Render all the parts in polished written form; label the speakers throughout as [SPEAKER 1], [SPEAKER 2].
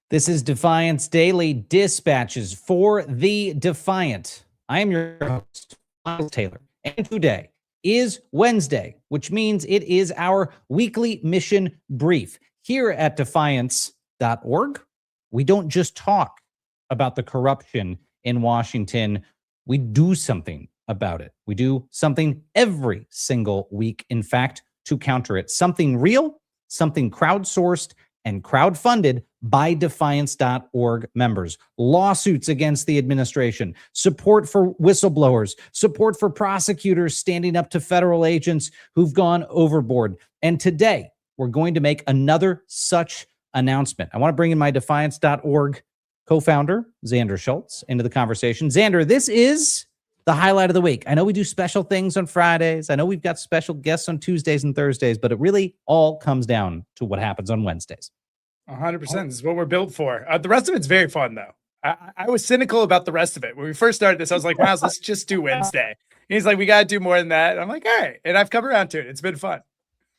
[SPEAKER 1] This is Defiance Daily Dispatches for the Defiant. I am your host, Miles Taylor, and today is Wednesday, which means it is our weekly mission brief. Here at defiance.org, we don't just talk about the corruption in Washington, we do something about it. We do something every single week, in fact, to counter it. Something real, something crowdsourced, and crowdfunded by Defiance.org members. Lawsuits against the administration, support for whistleblowers, support for prosecutors standing up to federal agents who've gone overboard. And today, we're going to make another such announcement. I want to bring in my Defiance.org co-founder, Xander Schultz, into the conversation. Xander, this is the highlight of the week. I know we do special things on Fridays. I know we've got special guests on Tuesdays and Thursdays, but it really all comes down to what happens on Wednesdays.
[SPEAKER 2] 100%. This is what we're built for. The rest of it's very fun, though. I was cynical about the rest of it. When we first started this, I was like, wow, let's just do Wednesday. And he's like, we got to do more than that. And I'm like, all right. And I've come around to it. It's been fun.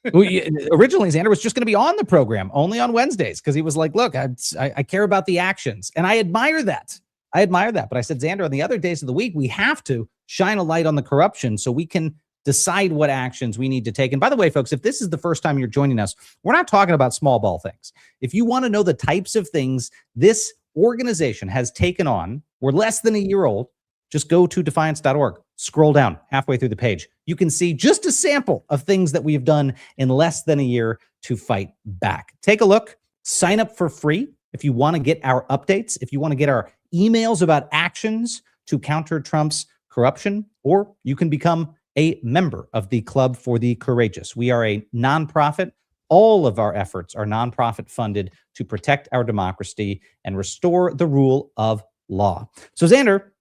[SPEAKER 1] Originally, Xander was just going to be on the program only on Wednesdays because he was like, look, I care about the actions. And I admire that. But I said, Xander, on the other days of the week, we have to shine a light on the corruption so we can decide what actions we need to take. And by the way, folks, if this is the first time you're joining us, we're not talking about small ball things. If you want to know the types of things this organization has taken on, we're less than a year old, just go to defiance.org, scroll down halfway through the page. You can see just a sample of things that we've done in less than a year to fight back. Take a look, sign up for free if you want to get our updates, if you want to get our emails about actions to counter Trump's corruption, or you can become a member of the Club for the Courageous. We are a nonprofit. All of our efforts are nonprofit funded to protect our democracy and restore the rule of law. So, Xander,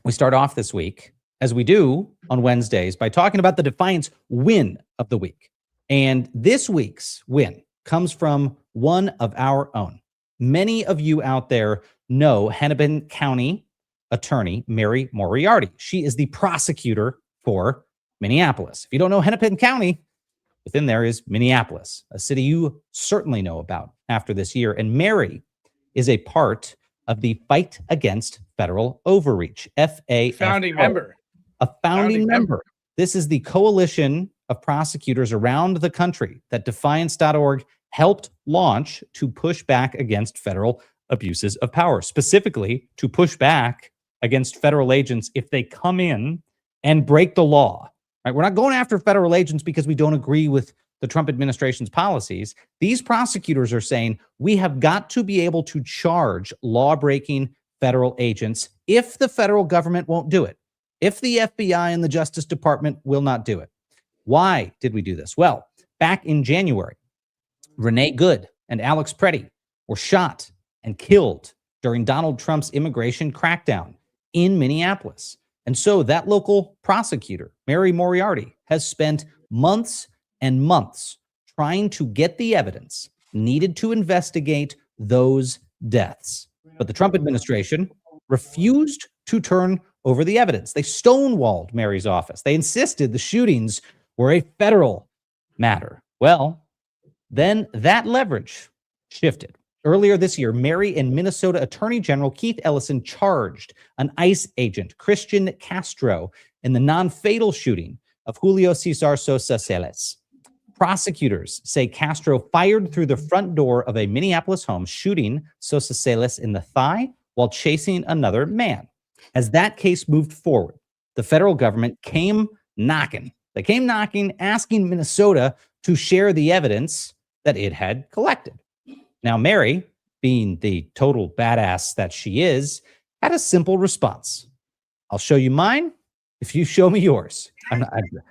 [SPEAKER 1] we start off this week, as we do on Wednesdays, by talking about the Defiance win of the week. And this week's win comes from one of our own. Many of you out there know Hennepin County Attorney Mary Moriarty. She is the prosecutor for Minneapolis. If you don't know Hennepin County, within there is Minneapolis, a city you certainly know about after this year. And Mary is a part of the Fight Against Federal Overreach, FAFO.
[SPEAKER 2] Founding member.
[SPEAKER 1] A founding member. This is the coalition of prosecutors around the country that Defiance.org helped launch to push back against federal abuses of power, specifically to push back against federal agents if they come in and break the law. Right? We're not going after federal agents because we don't agree with the Trump administration's policies. These prosecutors are saying we have got to be able to charge law-breaking federal agents if the federal government won't do it, if the FBI and the Justice Department will not do it. Why did we do this? Well, back in January, Renee Good and Alex Preddy were shot and killed during Donald Trump's immigration crackdown in Minneapolis. And so that local prosecutor, Mary Moriarty, has spent months and months trying to get the evidence needed to investigate those deaths. But the Trump administration refused to turn over the evidence. They stonewalled Mary's office. They insisted the shootings were a federal matter. Well, then that leverage shifted. Earlier this year, Mary and Minnesota Attorney General Keith Ellison charged an ICE agent, Christian Castro, in the non-fatal shooting of Julio Cesar Sosa Celes. Prosecutors say Castro fired through the front door of a Minneapolis home, shooting Sosa Celes in the thigh while chasing another man. As that case moved forward, the federal government came knocking. They came knocking, asking Minnesota to share the evidence that it had collected. Now, Mary, being the total badass that she is, had a simple response. I'll show you mine if you show me yours. I'm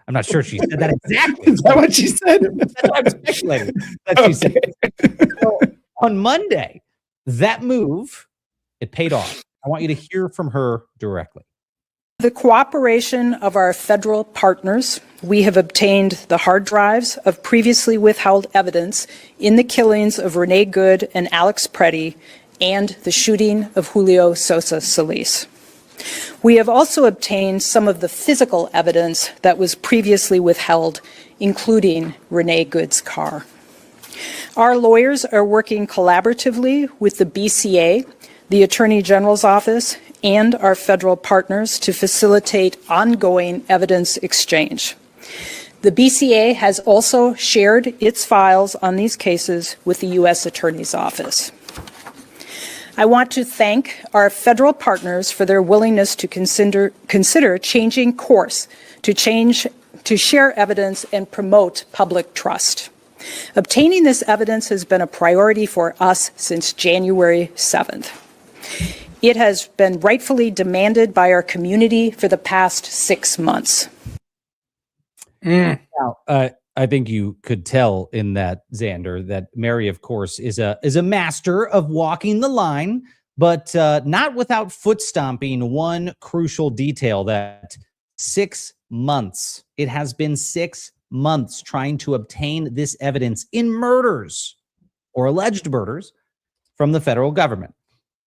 [SPEAKER 1] not sure she said that exactly.
[SPEAKER 2] Is that what she said?
[SPEAKER 1] I'm speculating that she said. So, on Monday, that move, it paid off. I want you to hear from her directly.
[SPEAKER 3] The cooperation of our federal partners, we have obtained the hard drives of previously withheld evidence in the killings of Renee Good and Alex Preddy and the shooting of Julio Sosa Celes. We have also obtained some of the physical evidence that was previously withheld, including Renee Good's car. Our lawyers are working collaboratively with the BCA, the Attorney General's Office, and our federal partners to facilitate ongoing evidence exchange. The BCA has also shared its files on these cases with the U.S. Attorney's Office. I want to thank our federal partners for their willingness to consider changing course to share evidence and promote public trust. Obtaining this evidence has been a priority for us since January 7th. It has been rightfully demanded by our community for the past 6 months.
[SPEAKER 1] Now, I think you could tell in that, Xander, that Mary, of course, is a master of walking the line, but not without foot stomping one crucial detail: that 6 months. It has been 6 months trying to obtain this evidence in murders or alleged murders from the federal government.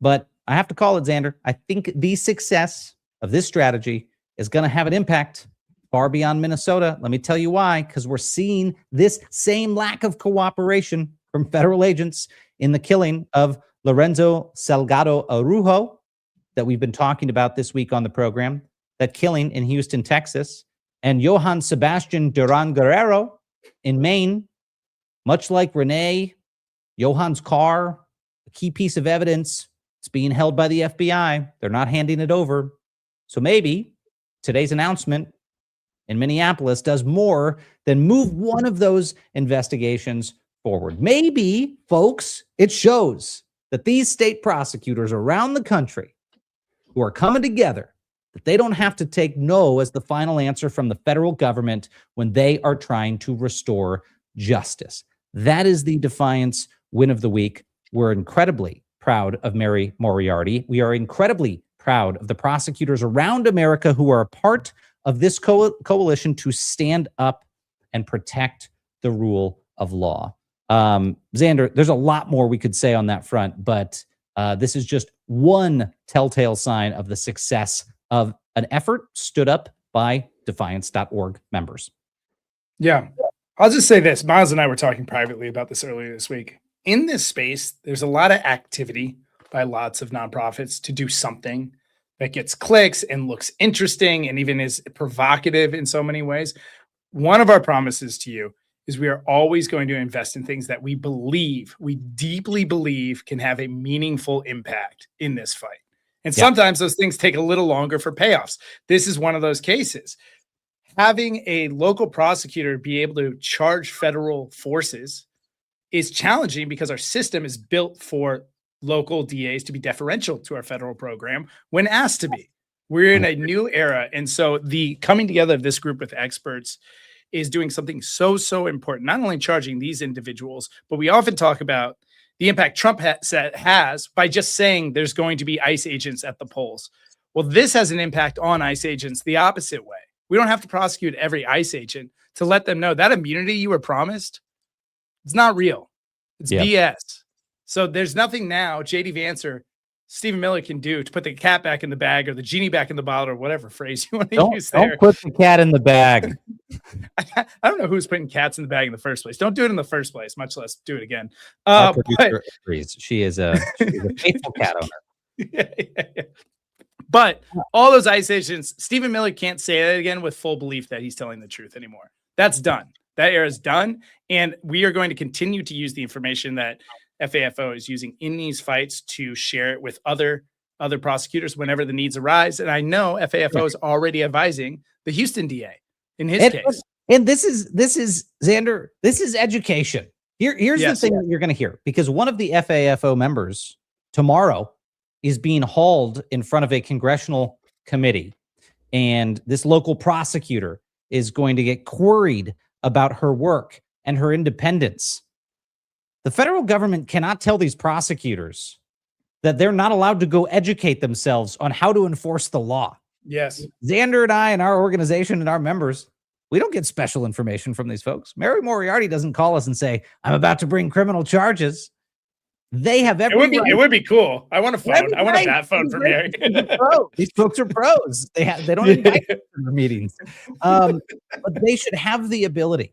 [SPEAKER 1] But I have to call it, Xander, I think the success of this strategy is going to have an impact far beyond Minnesota. Let me tell you why. Because we're seeing this same lack of cooperation from federal agents in the killing of Lorenzo Salgado Arujo that we've been talking about this week on the program, that killing in Houston, Texas, and Johann Sebastian Duran Guerrero in Maine. Much like Renee, Johann's car, a key piece of evidence, it's being held by the FBI. They're not handing it over. So maybe today's announcement in Minneapolis does more than move one of those investigations forward. Maybe, folks, it shows that these state prosecutors around the country who are coming together, that they don't have to take no as the final answer from the federal government when they are trying to restore justice. That is the Defiance win of the week. We're incredibly proud of Mary Moriarty. We are incredibly proud of the prosecutors around America who are a part of this coalition to stand up and protect the rule of law. Xander, there's a lot more we could say on that front, but this is just one telltale sign of the success of an effort stood up by defiance.org members.
[SPEAKER 2] Yeah. I'll just say this. Miles and I were talking privately about this earlier this week. In this space, there's a lot of activity by lots of nonprofits to do something that gets clicks and looks interesting and even is provocative in so many ways. One of our promises to you is we are always going to invest in things that we deeply believe can have a meaningful impact in this fight. And sometimes those things take a little longer for payoffs. This is one of those cases. Having a local prosecutor be able to charge federal forces is challenging because our system is built for local DAs to be deferential to our federal program when asked to be. We're in a new era. And so the coming together of this group of experts is doing something so important, not only charging these individuals, but we often talk about the impact Trump has by just saying there's going to be ICE agents at the polls. Well, this has an impact on ICE agents the opposite way. We don't have to prosecute every ICE agent to let them know that immunity you were promised, it's not real. It's BS. So there's nothing now JD Vance or Stephen Miller can do to put the cat back in the bag or the genie back in the bottle or whatever phrase you want to use there.
[SPEAKER 1] Don't put the cat in the bag.
[SPEAKER 2] I don't know who's putting cats in the bag in the first place. Don't do it in the first place, much less do it again.
[SPEAKER 1] Our producer agrees. She is a faithful cat owner.
[SPEAKER 2] Yeah. But all those ICE agents, Stephen Miller can't say that again with full belief that he's telling the truth anymore. That's done. That era is done. And we are going to continue to use the information that FAFO is using in these fights to share it with other prosecutors whenever the needs arise. And I know FAFO is already advising the Houston DA in his case.
[SPEAKER 1] And this is Xander, this is education. Here's the thing that you're going to hear, because one of the FAFO members tomorrow is being hauled in front of a congressional committee, and this local prosecutor is going to get queried about her work and her independence. The federal government cannot tell these prosecutors that they're not allowed to go educate themselves on how to enforce the law.
[SPEAKER 2] Yes.
[SPEAKER 1] Xander and I and our organization and our members, we don't get special information from these folks. Mary Moriarty doesn't call us and say, I'm about to bring criminal charges. They have every right.
[SPEAKER 2] It would be cool. I want a phone. I want a bat phone from Mary.
[SPEAKER 1] These folks are pros. They don't invite them to their meetings. But they should have the ability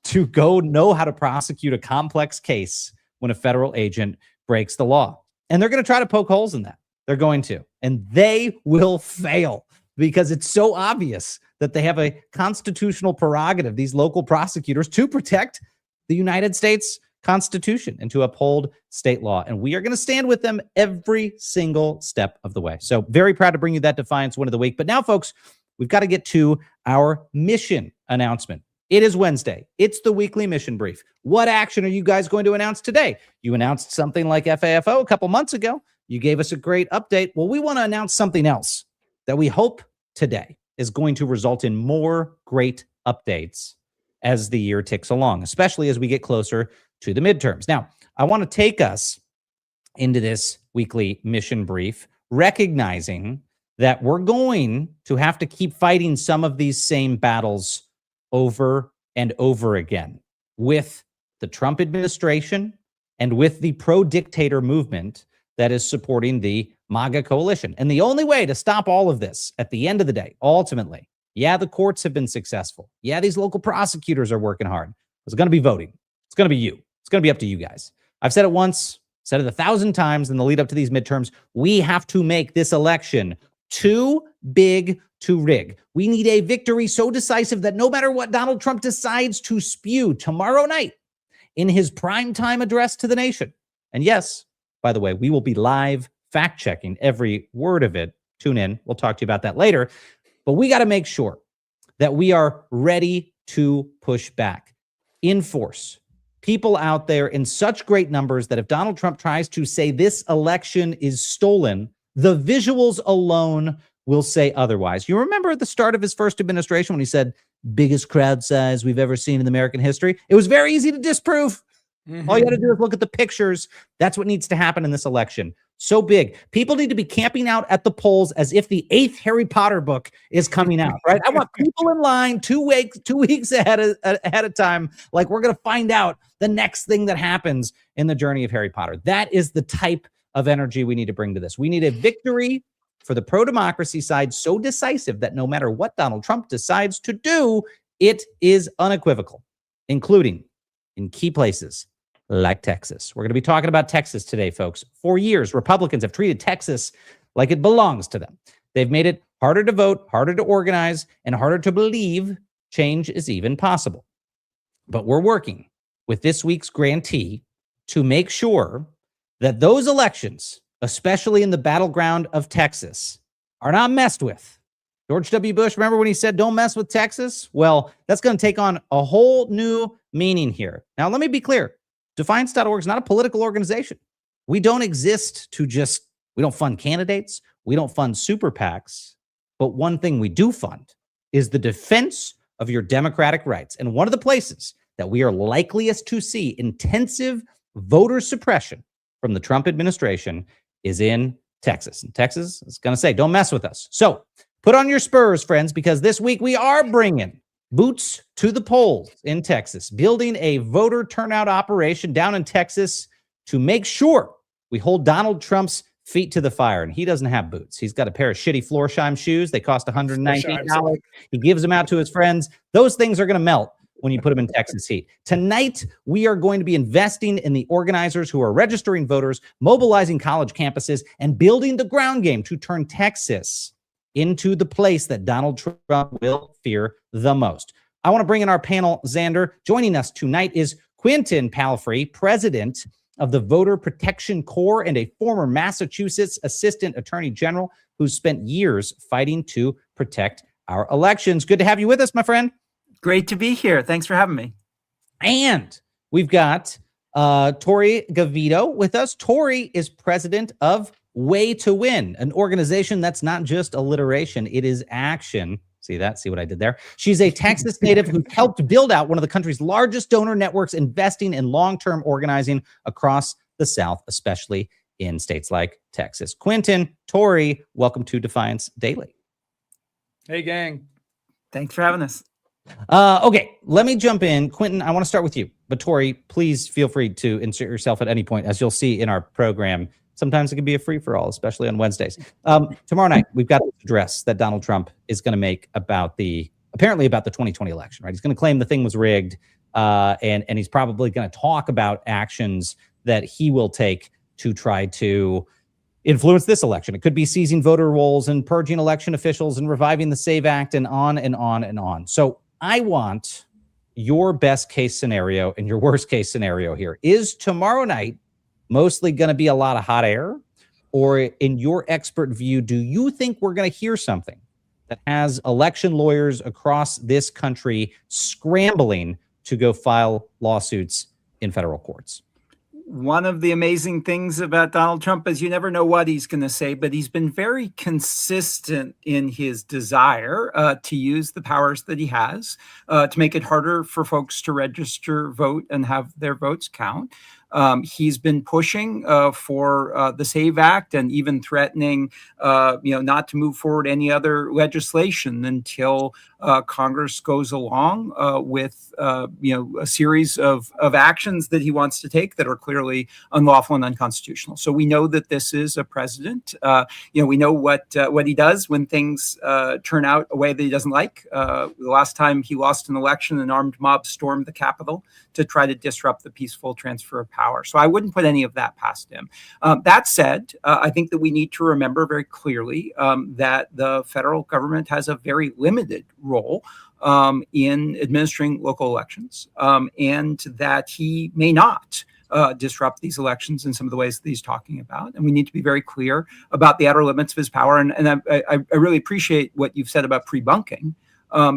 [SPEAKER 1] to go know how to prosecute a complex case when a federal agent breaks the law. And they're going to try to poke holes in that. They're going to. And they will fail because it's so obvious that they have a constitutional prerogative, these local prosecutors, to protect the United States Constitution and to uphold state law. And we are going to stand with them every single step of the way. So very proud to bring you that Defiance Win of the Week. But now, folks, we've got to get to our mission announcement. It is Wednesday. It's the weekly mission brief. What action are you guys going to announce today? You announced something like FAFO a couple months ago. You gave us a great update. Well, we want to announce something else that we hope today is going to result in more great updates as the year ticks along, especially as we get closer to the midterms. Now, I want to take us into this weekly mission brief, recognizing that we're going to have to keep fighting some of these same battles over and over again with the Trump administration and with the pro-dictator movement that is supporting the MAGA coalition. And the only way to stop all of this at the end of the day, ultimately, yeah, the courts have been successful. Yeah, these local prosecutors are working hard. It's going to be voting. It's going to be you. It's going to be up to you guys. I've said it once, said it 1,000 times in the lead up to these midterms. We have to make this election too big to rig. We need a victory so decisive that no matter what Donald Trump decides to spew tomorrow night in his primetime address to the nation, and yes, by the way, we will be live fact-checking every word of it. Tune in. We'll talk to you about that later. But we got to make sure that we are ready to push back in force. People out there in such great numbers that if Donald Trump tries to say this election is stolen, the visuals alone will say otherwise. You remember at the start of his first administration when he said, biggest crowd size we've ever seen in American history? It was very easy to disprove. All you got to do is look at the pictures. That's what needs to happen in this election. So big. People need to be camping out at the polls as if the 8th Harry Potter book is coming out, right? I want people in line 2 weeks ahead of time. Like we're going to find out the next thing that happens in the journey of Harry Potter. That is the type of energy we need to bring to this. We need a victory for the pro-democracy side so decisive that no matter what Donald Trump decides to do, it is unequivocal, including in key places like Texas. We're going to be talking about Texas today, folks. For years, Republicans have treated Texas like it belongs to them. They've made it harder to vote, harder to organize, and harder to believe change is even possible. But we're working with this week's grantee to make sure that those elections, especially in the battleground of Texas, are not messed with. George W. Bush, remember when he said, don't mess with Texas? Well, that's going to take on a whole new meaning here. Now, let me be clear. Defiance.org is not a political organization. We don't exist to we don't fund candidates. We don't fund super PACs. But one thing we do fund is the defense of your democratic rights. And one of the places that we are likeliest to see intensive voter suppression from the Trump administration is in Texas. And Texas is going to say, don't mess with us. So put on your spurs, friends, because this week we are bringing boots to the polls in Texas, building a voter turnout operation down in Texas to make sure we hold Donald Trump's feet to the fire. And he doesn't have boots. He's got a pair of shitty Florsheim shoes. They cost $119. He gives them out to his friends. Those things are going to melt when you put them in Texas heat. Tonight, we are going to be investing in the organizers who are registering voters, mobilizing college campuses, and building the ground game to turn Texas into the place that Donald Trump will fear the most. I want to bring in our panel, Xander. Joining us tonight is Quentin Palfrey, president of the Voter Protection Corps and a former Massachusetts Assistant Attorney General who's spent years fighting to protect our elections. Good to have you with us, my friend.
[SPEAKER 4] Great to be here. Thanks for having me.
[SPEAKER 1] And we've got Tori Gavito with us. Tori is president of Way to Win, an organization that's not just alliteration, it is action. See that? See what I did there? She's a Texas native who helped build out one of the country's largest donor networks, investing in long-term organizing across the South, especially in states like Texas. Quentin, Tori, welcome to Defiance Daily.
[SPEAKER 2] Hey, gang.
[SPEAKER 4] Thanks for having us.
[SPEAKER 1] Okay, let me jump in. Quentin, I want to start with you. But Tori, please feel free to insert yourself at any point. As you'll see in our program, sometimes it can be a free-for-all, especially on Wednesdays. Tomorrow night, we've got this address that Donald Trump is going to make apparently about the 2020 election, right? He's going to claim the thing was rigged. and he's probably going to talk about actions that he will take to try to influence this election. It could be seizing voter rolls and purging election officials and reviving the SAVE Act and on and on and on. So I want your best case scenario and your worst case scenario here. Is tomorrow night mostly going to be a lot of hot air? Or in your expert view, do you think we're going to hear something that has election lawyers across this country scrambling to go file lawsuits in federal courts?
[SPEAKER 4] One of the amazing things about Donald Trump is you never know what he's going to say, but he's been very consistent in his desire to use the powers that he has to make it harder for folks to register, vote, and have their votes count. He's been pushing for the SAVE Act and even threatening, not to move forward any other legislation until Congress goes along with, a series of actions that he wants to take that are clearly unlawful and unconstitutional. So we know that this is a president. We know what he does when things turn out a way that he doesn't like. The last time he lost an election, an armed mob stormed the Capitol to try to disrupt the peaceful transfer of power. So I wouldn't put any of that past him. That said, I think that we need to remember very clearly that the federal government has a very limited role in administering local elections, and that he may not disrupt these elections in some of the ways that he's talking about. And we need to be very clear about the outer limits of his power. And I really appreciate what you've said about pre-bunking.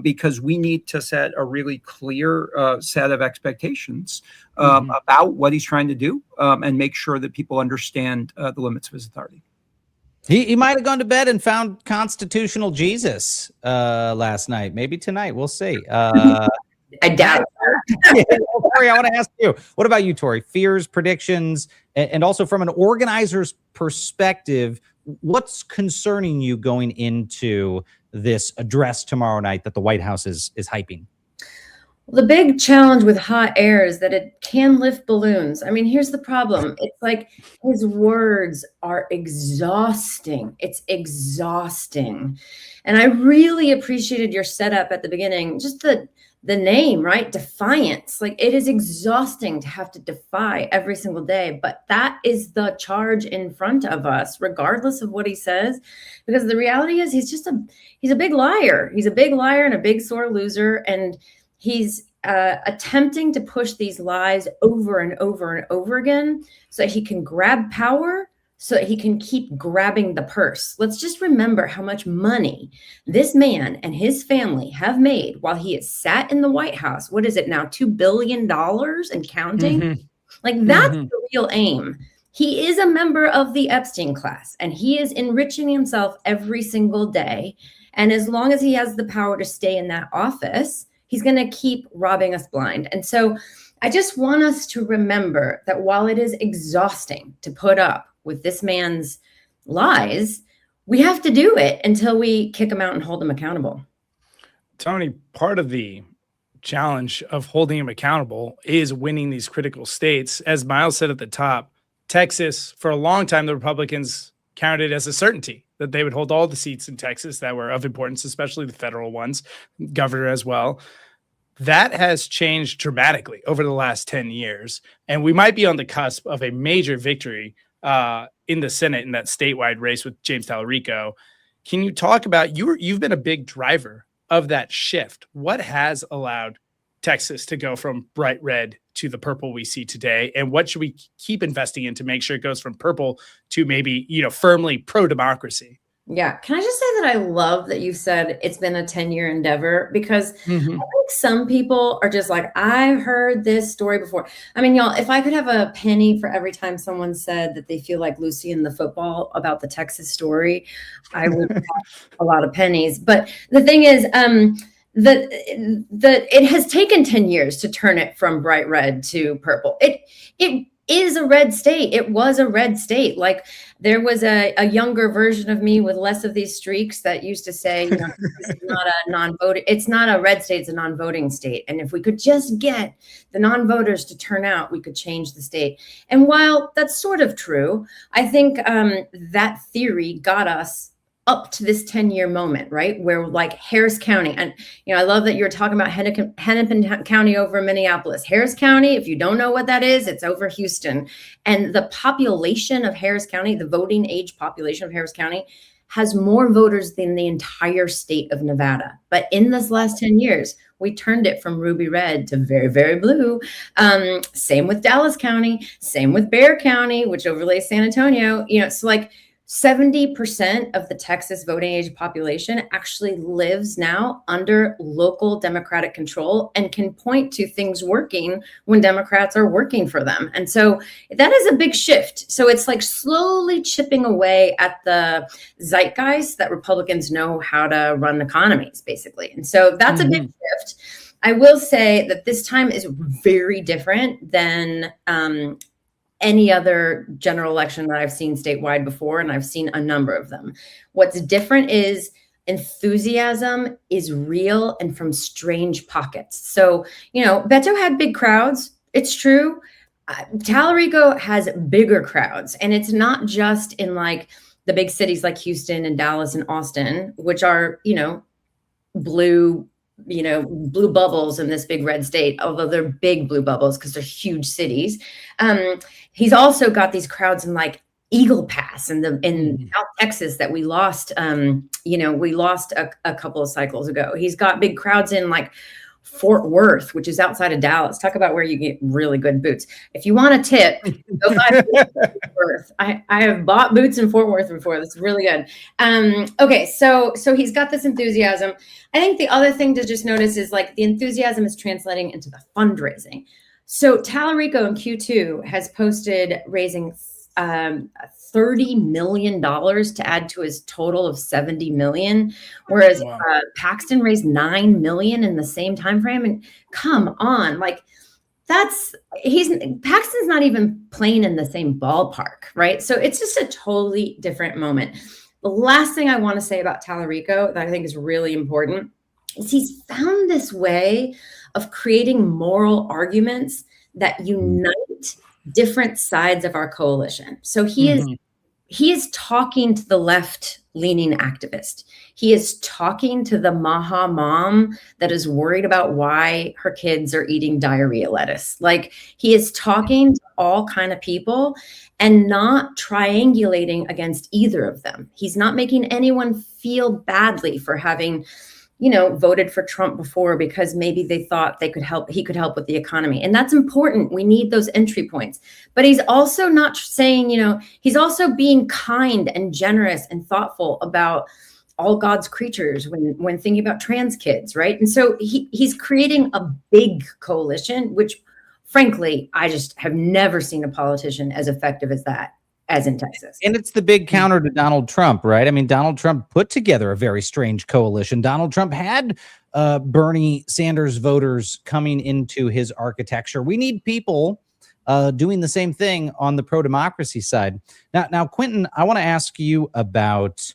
[SPEAKER 4] Because we need to set a really clear set of expectations about what he's trying to do and make sure that people understand the limits of his authority.
[SPEAKER 1] He might have gone to bed and found constitutional Jesus last night. Maybe tonight. We'll see.
[SPEAKER 5] I doubt it.
[SPEAKER 1] Tori, I want to ask you, what about you, Tori? Fears, predictions, and also from an organizer's perspective, what's concerning you going into this address tomorrow night that the White House is hyping?
[SPEAKER 5] Well, the big challenge with hot air is that it can lift balloons. I mean, here's the problem. It's like his words are exhausting. It's exhausting. And I really appreciated your setup at the beginning, just the name, right? Defiance. Like, it is exhausting to have to defy every single day, but that is the charge in front of us, regardless of what he says, because the reality is he's a big liar. He's a big liar and a big sore loser. And he's attempting to push these lies over and over and over again so that he can grab power, so that he can keep grabbing the purse. Let's just remember how much money this man and his family have made while he has sat in the White House. What is it now? $2 billion and counting?
[SPEAKER 2] Mm-hmm.
[SPEAKER 5] Like, that's the real aim. He is a member of the Epstein class, and he is enriching himself every single day. And as long as he has the power to stay in that office, he's going to keep robbing us blind. And so I just want us to remember that while it is exhausting to put up with this man's lies, we have to do it until we kick him out and hold him accountable.
[SPEAKER 2] Tony, part of the challenge of holding him accountable is winning these critical states. As Miles said at the top, Texas, for a long time, the Republicans counted as a certainty that they would hold all the seats in Texas that were of importance, especially the federal ones, governor as well. That has changed dramatically over the last 10 years. And we might be on the cusp of a major victory in the Senate in that statewide race with James Talarico. Can you talk about, you've been a big driver of that shift. What has allowed Texas to go from bright red to the purple we see today? And what should we keep investing in to make sure it goes from purple to maybe, firmly pro-democracy?
[SPEAKER 5] Yeah. Can I just say that I love that you said it's been a 10-year endeavor, because I think some people are just like, I've heard this story before. I mean, y'all, if I could have a penny for every time someone said that they feel like Lucy in the football about the Texas story, I would have a lot of pennies. But the thing is, that it has taken 10 years to turn it from bright red to purple. It is a red state. It was a red state. Like, there was a younger version of me with less of these streaks that used to say, this is not a non-voting. It's not a red state. It's a non-voting state. And if we could just get the non-voters to turn out, we could change the state. And while that's sort of true, I think that theory got us up to this 10-year moment, right? Where like Harris County, and I love that you're talking about Hennepin County over Minneapolis. Harris County, if you don't know what that is, it's over Houston. And the population of Harris County, the voting age population of Harris County, has more voters than the entire state of Nevada. But in this last 10 years, we turned it from ruby red to very, very blue. Same with Dallas County, same with Bexar County, which overlays San Antonio. So like 70% of the Texas voting age population actually lives now under local Democratic control and can point to things working when Democrats are working for them. And so that is a big shift. So it's like slowly chipping away at the zeitgeist that Republicans know how to run economies, basically. And so that's a big shift. I will say that this time is very different than any other general election that I've seen statewide before, and I've seen a number of them. What's different is enthusiasm is real and from strange pockets. So, Beto had big crowds. It's true. Tallarico has bigger crowds, and it's not just in like the big cities like Houston and Dallas and Austin, which are, blue bubbles in this big red state, although they're big blue bubbles because they're huge cities. He's also got these crowds in like Eagle Pass in South Texas that we lost, a couple of cycles ago. He's got big crowds in like Fort Worth, which is outside of Dallas. Talk about where you get really good boots. If you want a tip, go buy boots in Fort Worth. I have bought boots in Fort Worth before. That's really good. Okay, so he's got this enthusiasm. I think the other thing to just notice is like the enthusiasm is translating into the fundraising. So Tallarico in Q2 has posted raising $30 million to add to his total of $70 million, whereas Paxton raised $9 million in the same time frame. And come on, like Paxton's not even playing in the same ballpark, right? So it's just a totally different moment. The last thing I want to say about Tallarico that I think is really important is he's found this way of creating moral arguments that unite different sides of our coalition. So he is talking to the left-leaning activist. He is talking to the Maha mom that is worried about why her kids are eating diarrhea lettuce. Like he is talking to all kind of people and not triangulating against either of them. He's not making anyone feel badly for having voted for Trump before because maybe they thought he could help with the economy. And that's important. We need those entry points. But he's also not saying, he's also being kind and generous and thoughtful about all God's creatures when thinking about trans kids, right? And so he's creating a big coalition, which frankly, I just have never seen a politician as effective as that. As in Texas.
[SPEAKER 1] And it's the big counter to Donald Trump, right? I mean, Donald Trump put together a very strange coalition. Donald Trump had Bernie Sanders voters coming into his architecture. We need people doing the same thing on the pro-democracy side. Now, Quentin, I want to ask you about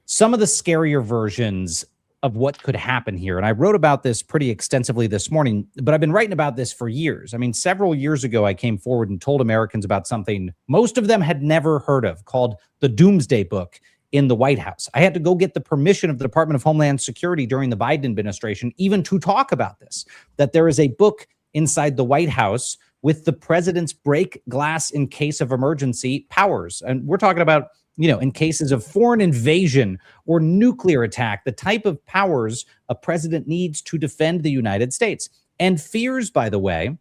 [SPEAKER 1] some of the scarier versions of what could happen here. And I wrote about this pretty extensively this morning, but I've been writing about this for years. I mean, several years ago, I came forward and told Americans about something most of them had never heard of called the Doomsday Book in the White House. I had to go get the permission of the Department of Homeland Security during the Biden administration, even to talk about this, that there is a book inside the White House with the president's break glass in case of emergency powers. And we're talking about in cases of foreign invasion or nuclear attack, the type of powers a president needs to defend the United States. And fears, by the way,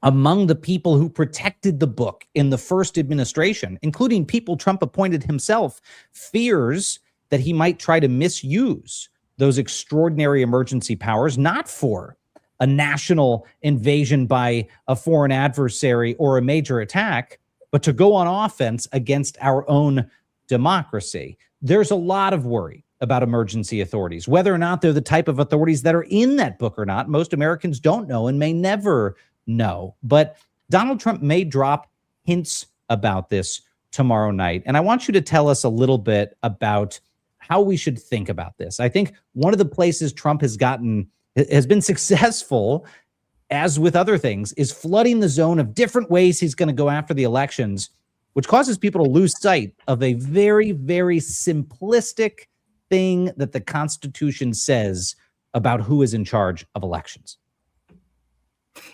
[SPEAKER 1] among the people who protected the book in the first administration, including people Trump appointed himself, fears that he might try to misuse those extraordinary emergency powers, not for a national invasion by a foreign adversary or a major attack, but to go on offense against our own democracy. There's a lot of worry about emergency authorities, whether or not they're the type of authorities that are in that book or not. Most Americans don't know and may never know. But Donald Trump may drop hints about this tomorrow night. And I want you to tell us a little bit about how we should think about this. I think one of the places Trump has been successful, as with other things, is flooding the zone of different ways he's going to go after the elections which causes people to lose sight of a very, very simplistic thing that the Constitution says about who is in charge of elections.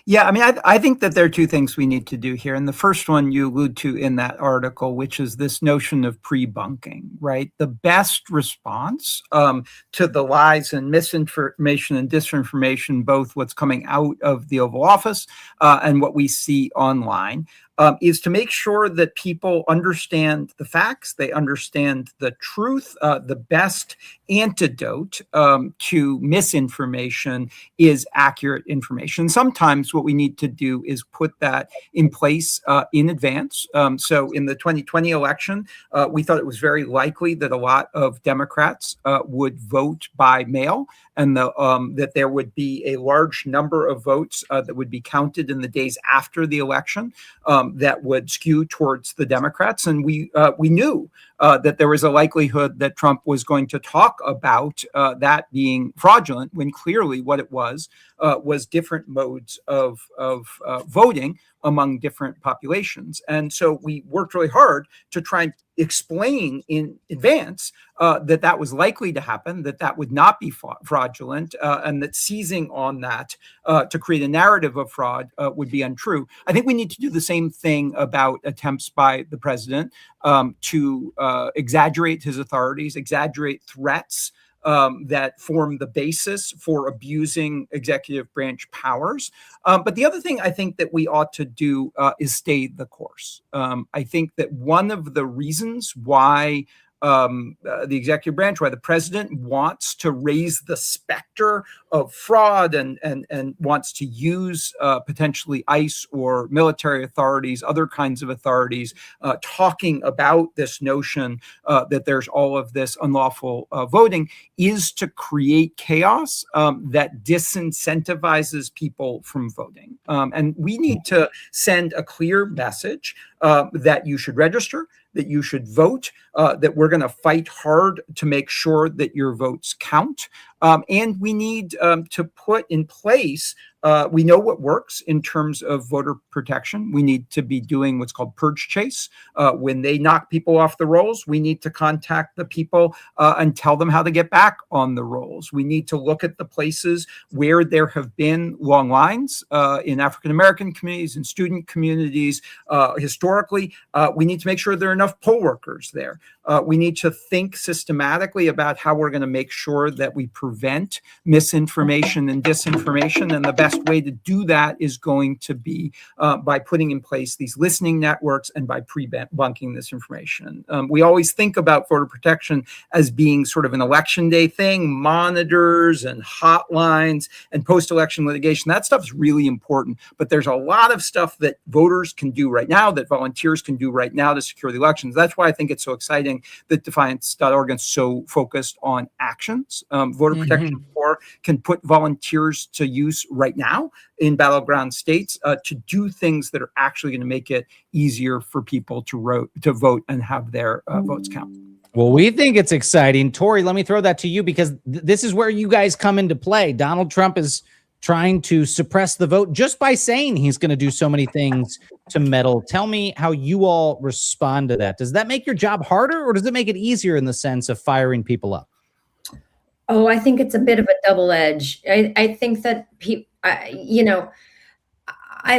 [SPEAKER 4] Yeah, I mean, I think that there are two things we need to do here. And the first one you allude to in that article, which is this notion of pre-bunking, right? The best response to the lies and misinformation and disinformation, both what's coming out of the Oval Office and what we see online, is to make sure that people understand the facts, they understand the truth. The best antidote to misinformation is accurate information. Sometimes what we need to do is put that in place in advance. So in the 2020 election, we thought it was very likely that a lot of Democrats would vote by mail, and that there would be a large number of votes that would be counted in the days after the election that would skew towards the Democrats. And we knew that there was a likelihood that Trump was going to talk about that being fraudulent, when clearly what it was different modes of voting among different populations. And so we worked really hard to try and explain in advance that was likely to happen, that would not be fraudulent, and that seizing on that to create a narrative of fraud would be untrue. I think we need to do the same thing about attempts by the president to exaggerate his authorities, exaggerate threats that form the basis for abusing executive branch powers. But the other thing I think that we ought to do is stay the course. I think that one of the reasons why the executive branch, why the president wants to raise the specter of fraud and wants to use potentially ICE or military authorities, other kinds of authorities, talking about this notion that there's all of this unlawful voting, is to create chaos that disincentivizes people from voting. And we need to send a clear message that you should register, that you should vote, that we're going to fight hard to make sure that your votes count. And we need to put in place, we know what works in terms of voter protection. We need to be doing what's called purge chase. When they knock people off the rolls, we need to contact the people and tell them how to get back on the rolls. We need to look at the places where there have been long lines in African-American communities and student communities. Historically, we need to make sure there are enough poll workers there. We need to think systematically about how we're going to make sure that we prevent misinformation and disinformation. And the best way to do that is going to be by putting in place these listening networks and by pre-bunking this information. We always think about voter protection as being sort of an election day thing, monitors and hotlines and post-election litigation. That stuff is really important, but there's a lot of stuff that voters can do right now, that volunteers can do right now to secure the elections. That's why I think it's so exciting that Defiance.org is so focused on actions. Voter Protection Corps can put volunteers to use right now in battleground states to do things that are actually going to make it easier for people to vote and have their votes count.
[SPEAKER 1] Well, we think it's exciting. Tori, let me throw that to you, because this is where you guys come into play. Donald Trump is trying to suppress the vote just by saying he's going to do so many things to meddle. Tell me how you all respond to that. Does that make your job harder, or does it make it easier in the sense of firing people up?
[SPEAKER 5] Oh, I think it's a bit of a double edge. I think that I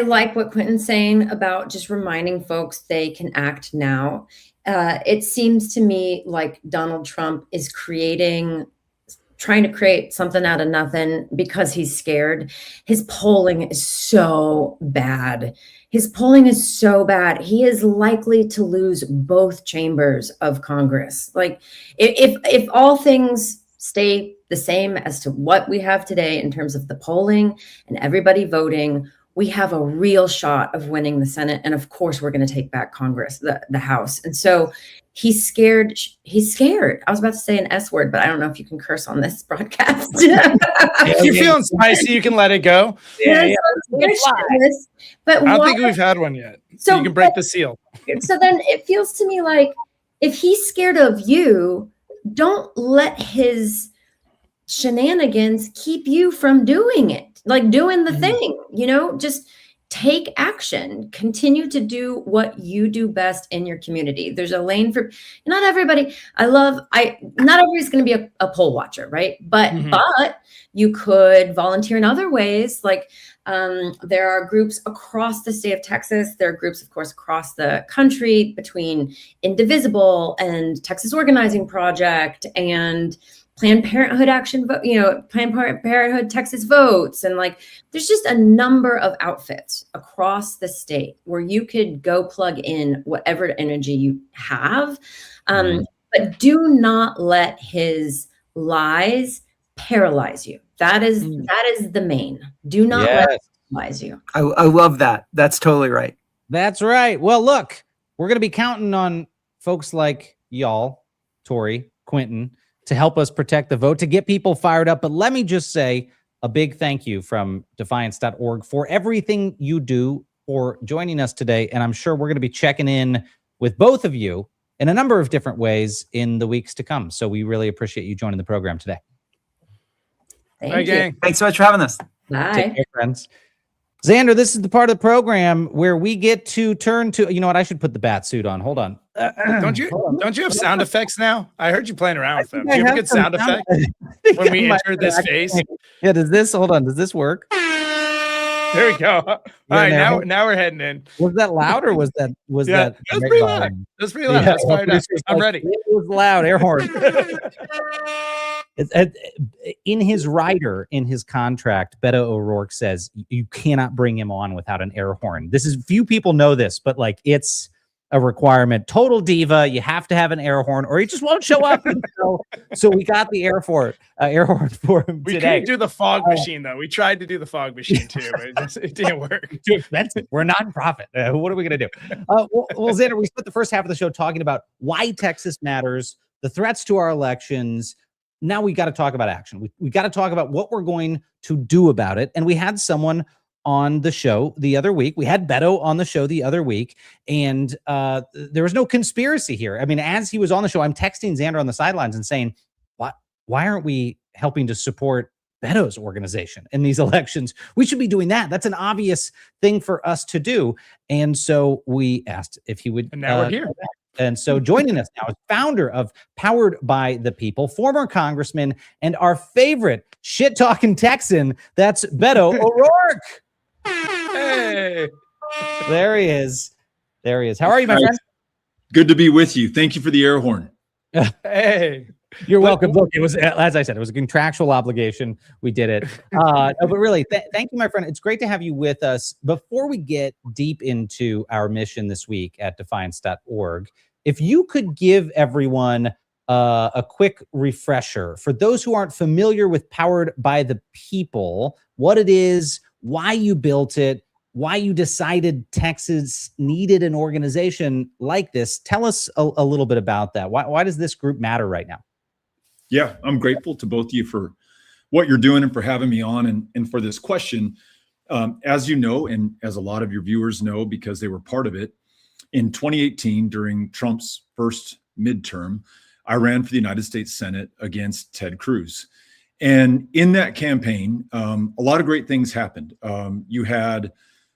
[SPEAKER 5] like what Quentin's saying about just reminding folks they can act now. It seems to me like Donald Trump is trying to create something out of nothing because he's scared. His polling is so bad. He is likely to lose both chambers of Congress. Like, if all things stay the same as to what we have today in terms of the polling and everybody voting, we have a real shot of winning the Senate. And of course, we're going to take back Congress, the House. And so he's scared. I was about to say an S word, but I don't know if you can curse on this broadcast.
[SPEAKER 2] If you're feeling spicy, you can let it go.
[SPEAKER 5] Yeah. But
[SPEAKER 2] I don't think we've had one yet. So you can break the seal.
[SPEAKER 5] So then it feels to me like if he's scared of you, don't let his shenanigans keep you from doing it, like doing the thing, just take action, continue to do what you do best in your community. There's a lane for not everybody. Not everybody's going to be a poll watcher, right? But you could volunteer in other ways. Like there are groups across the state of Texas. There are groups, of course, across the country between Indivisible and Texas Organizing Project and Planned Parenthood Planned Parenthood Texas Votes. And like, there's just a number of outfits across the state where you could go plug in whatever energy you have. But do not let his lies paralyze you. That is the main. Do not let it paralyze you.
[SPEAKER 4] I love that. That's totally right.
[SPEAKER 1] That's right. Well, look, we're going to be counting on folks like y'all, Tori, Quentin, to help us protect the vote, to get people fired up. But let me just say a big thank you from defiance.org for everything you do, for joining us today. And I'm sure we're going to be checking in with both of you in a number of different ways in the weeks to come. So we really appreciate you joining the program today.
[SPEAKER 5] Thank you.
[SPEAKER 2] Gang.
[SPEAKER 4] Thanks so much for having us.
[SPEAKER 5] Bye.
[SPEAKER 1] Take care, friends. Xander, this is the part of the program where we get to turn to, you know what? I should put the bat suit on. Hold on.
[SPEAKER 2] Don't you have sound effects now? I heard you playing around with them. Do you have a good sound effect when we enter this phase?
[SPEAKER 1] Yeah, does this work?
[SPEAKER 2] There we go. All right, now we're heading in.
[SPEAKER 1] Was that loud or was that
[SPEAKER 2] That was pretty loud. That's pretty loud. That's fired up. I'm ready.
[SPEAKER 1] It was loud, air horn. In his rider, in his contract, Beto O'Rourke says you cannot bring him on without an air horn. Few people know this, but like it's a requirement. Total diva, you have to have an air horn, or he just won't show up. So we got the air horn for him
[SPEAKER 2] we
[SPEAKER 1] today.
[SPEAKER 2] couldn't do the fog machine though. We tried to do the fog machine too, but it didn't work.
[SPEAKER 1] Too expensive. We're non-profit. What are we going to do? Well, Xander, we spent the first half of the show talking about why Texas matters, the threats to our elections. Now we got to talk about action. We got to talk about what we're going to do about it. And we had someone on the show the other week. We had Beto on the show the other week, and there was no conspiracy here. I mean, as he was on the show, I'm texting Xander on the sidelines and saying, why aren't we helping to support Beto's organization in these elections? We should be doing that. That's an obvious thing for us to do. And so we asked if he would.
[SPEAKER 2] And now we're here.
[SPEAKER 1] And so joining us now is founder of Powered by the People, former congressman, and our favorite shit-talking Texan. That's Beto O'Rourke.
[SPEAKER 2] Hey.
[SPEAKER 1] There he is. How are you, my friend?
[SPEAKER 6] Good to be with you. Thank you for the air horn.
[SPEAKER 2] Hey.
[SPEAKER 1] You're welcome. Look, it was, as I said, it was a contractual obligation. We did it. No, but really, thank you, my friend. It's great to have you with us. Before we get deep into our mission this week at defiance.org, if you could give everyone a quick refresher for those who aren't familiar with Powered by the People, what it is, why you built it, why you decided Texas needed an organization like this. Tell us a little bit about that. Why does this group matter right now?
[SPEAKER 6] Yeah, I'm grateful to both of you for what you're doing and for having me on and for this question. As you know, and as a lot of your viewers know, because they were part of it, in 2018, during Trump's first midterm, I ran for the United States Senate against Ted Cruz. And in that campaign, a lot of great things happened. You had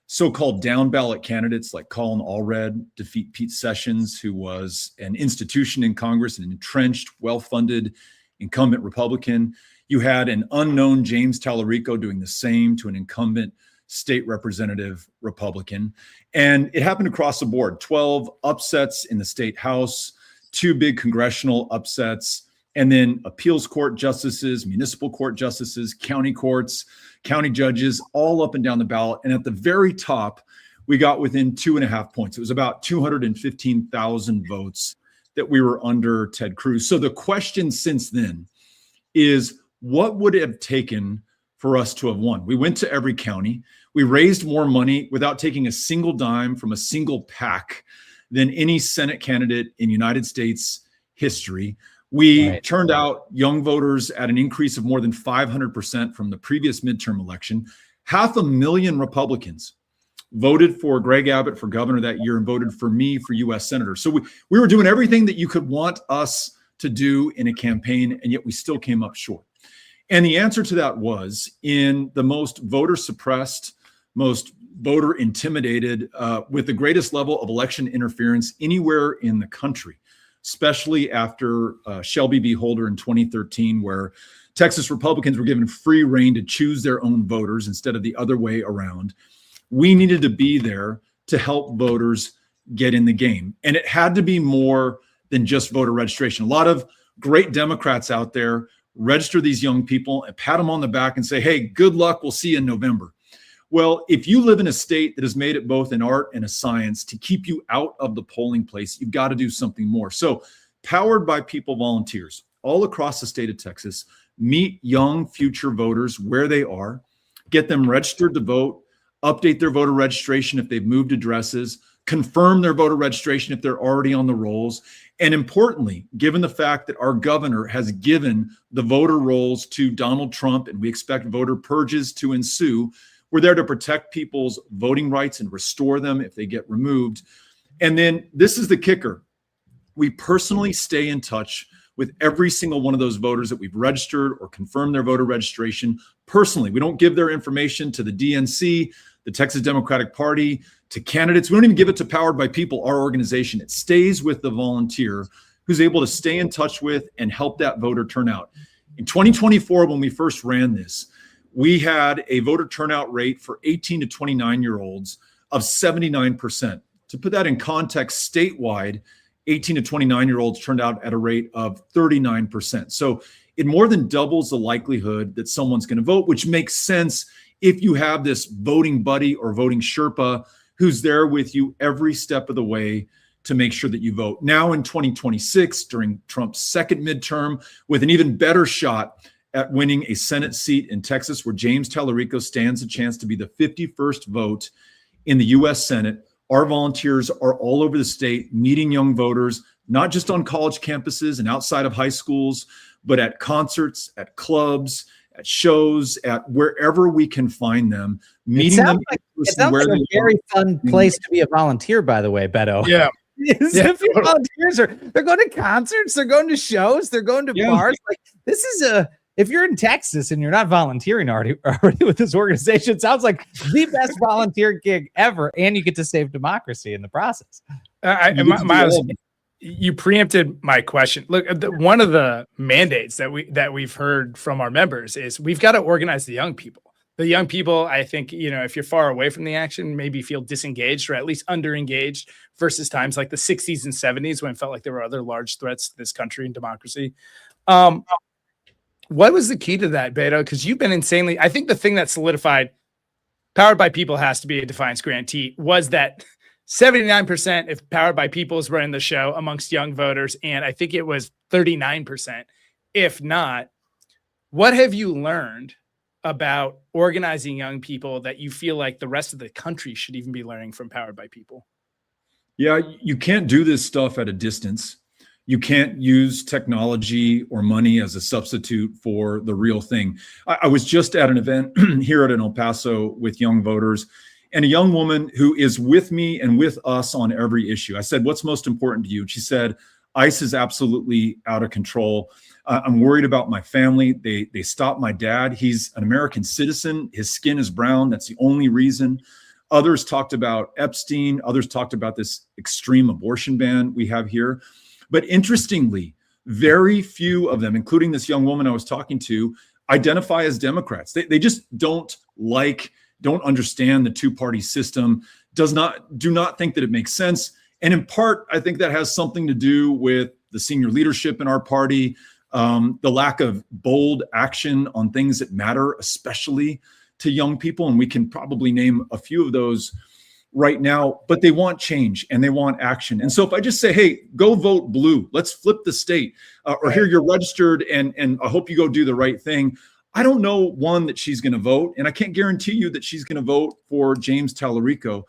[SPEAKER 6] so-called down ballot candidates like Colin Allred defeat Pete Sessions, who was an institution in Congress, an entrenched, well-funded incumbent Republican. You had an unknown James Tallarico doing the same to an incumbent state representative Republican. And it happened across the board. 12 upsets in the state house, 2 big congressional upsets, and then appeals court justices, municipal court justices, county courts, county judges, all up and down the ballot. And at the very top, we got within 2.5 points. It was about 215,000 votes that we were under Ted Cruz. So the question since then is, what would it have taken for us to have won? We went to every county. We raised more money without taking a single dime from a single PAC than any Senate candidate in United States history. We turned out young voters at an increase of more than 500% from the previous midterm election. 500,000 Republicans voted for Greg Abbott for governor that year and voted for me for U.S. senator. So we were doing everything that you could want us to do in a campaign, and yet we still came up short. And the answer to that was, in the most voter suppressed, most voter intimidated with the greatest level of election interference anywhere in the country, especially after Shelby v. Holder in 2013, where Texas Republicans were given free rein to choose their own voters instead of the other way around. We needed to be there to help voters get in the game. And it had to be more than just voter registration. A lot of great Democrats out there register these young people and pat them on the back and say, hey, good luck, we'll see you in November. Well, if you live in a state that has made it both an art and a science to keep you out of the polling place, you've got to do something more. So Powered by People volunteers all across the state of Texas meet young future voters where they are, get them registered to vote, update their voter registration if they've moved addresses, confirm their voter registration if they're already on the rolls. And importantly, given the fact that our governor has given the voter rolls to Donald Trump and we expect voter purges to ensue, we're there to protect people's voting rights and restore them if they get removed. And then this is the kicker. We personally stay in touch with every single one of those voters that we've registered or confirmed their voter registration personally. We don't give their information to the DNC, the Texas Democratic Party, to candidates. We don't even give it to Powered by People, our organization. It stays with the volunteer who's able to stay in touch with and help that voter turnout. In 2024, when we first ran this, we had a voter turnout rate for 18 to 29-year-olds of 79%. To put that in context, statewide, 18 to 29-year-olds turned out at a rate of 39%. So it more than doubles the likelihood that someone's going to vote, which makes sense if you have this voting buddy or voting Sherpa who's there with you every step of the way to make sure that you vote. Now in 2026, during Trump's second midterm, with an even better shot at winning a Senate seat in Texas, where James Tallarico stands a chance to be the 51st vote in the U.S. Senate, our volunteers are all over the state meeting young voters, not just on college campuses and outside of high schools, but at concerts, at clubs, at shows, at wherever we can find them, meeting them.
[SPEAKER 1] It sounds like a very fun place to be a volunteer, by the way, Beto.
[SPEAKER 2] Yeah.
[SPEAKER 1] Volunteers they're going to concerts, they're going to shows, they're going to bars. Like, this is if you're in Texas and you're not volunteering already with this organization, it sounds like the best volunteer gig ever, and you get to save democracy in the process.
[SPEAKER 2] Miles, you preempted my question. Look, one of the mandates that we've heard from our members is we've got to organize the young people. The young people, I think, if you're far away from the action, maybe feel disengaged or at least underengaged versus times like the 60s and 70s when it felt like there were other large threats to this country and democracy. What was the key to that, Beto? Because you've been insanely, I think the thing that solidified Powered by People has to be a Defiance grantee was that 79% if Powered by People is running the show amongst young voters. And I think it was 39%. If not, what have you learned about organizing young people that you feel like the rest of the country should even be learning from Powered by People?
[SPEAKER 6] Yeah, you can't do this stuff at a distance. You can't use technology or money as a substitute for the real thing. I was just at an event here at El Paso with young voters and a young woman who is with me and with us on every issue. I said, what's most important to you? And she said, ICE is absolutely out of control. I'm worried about my family. They stopped my dad. He's an American citizen. His skin is brown. That's the only reason. Others talked about Epstein. Others talked about this extreme abortion ban we have here. But interestingly, very few of them, including this young woman I was talking to, identify as Democrats. They just don't understand the two-party system, do not think that it makes sense. And in part, I think that has something to do with the senior leadership in our party, the lack of bold action on things that matter, especially to young people. And we can probably name a few of those right now, but they want change and they want action. And so if I just say, hey, go vote blue, let's flip the state, or here you're registered and I hope you go do the right thing. I don't know, one, that she's going to vote, and I can't guarantee you that she's going to vote for James Tallarico,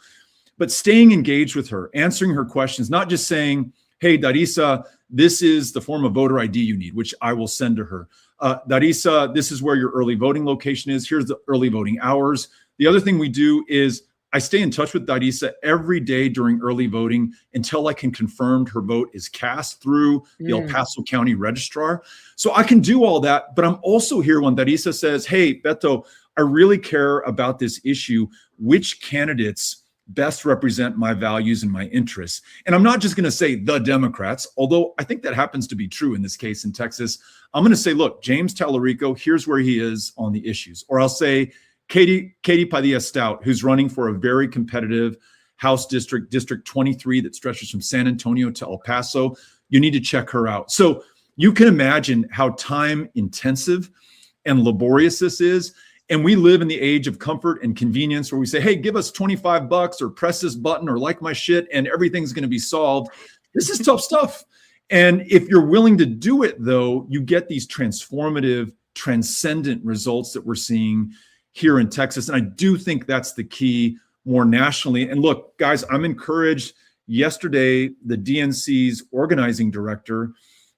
[SPEAKER 6] but staying engaged with her, answering her questions, not just saying, hey, Darisa, this is the form of voter ID you need, which I will send to her. Darisa, this is where your early voting location is. Here's the early voting hours. The other thing we do is I stay in touch with Darisa every day during early voting until I can confirm her vote is cast through the El Paso County registrar. So I can do all that, but I'm also here when Darisa says, hey, Beto, I really care about this issue, which candidates best represent my values and my interests. And I'm not just going to say the Democrats, although I think that happens to be true in this case in Texas. I'm going to say, look, James Tallarico, here's where he is on the issues. Or I'll say Katie Padilla Stout, who's running for a very competitive House district, District 23, that stretches from San Antonio to El Paso. You need to check her out. So you can imagine how time intensive and laborious this is. And we live in the age of comfort and convenience where we say, hey, give us $25 or press this button or like my shit and everything's going to be solved. This is tough stuff. And if you're willing to do it, though, you get these transformative, transcendent results that we're seeing here in Texas. And I do think that's the key more nationally. And look, guys, I'm encouraged. Yesterday, the DNC's organizing director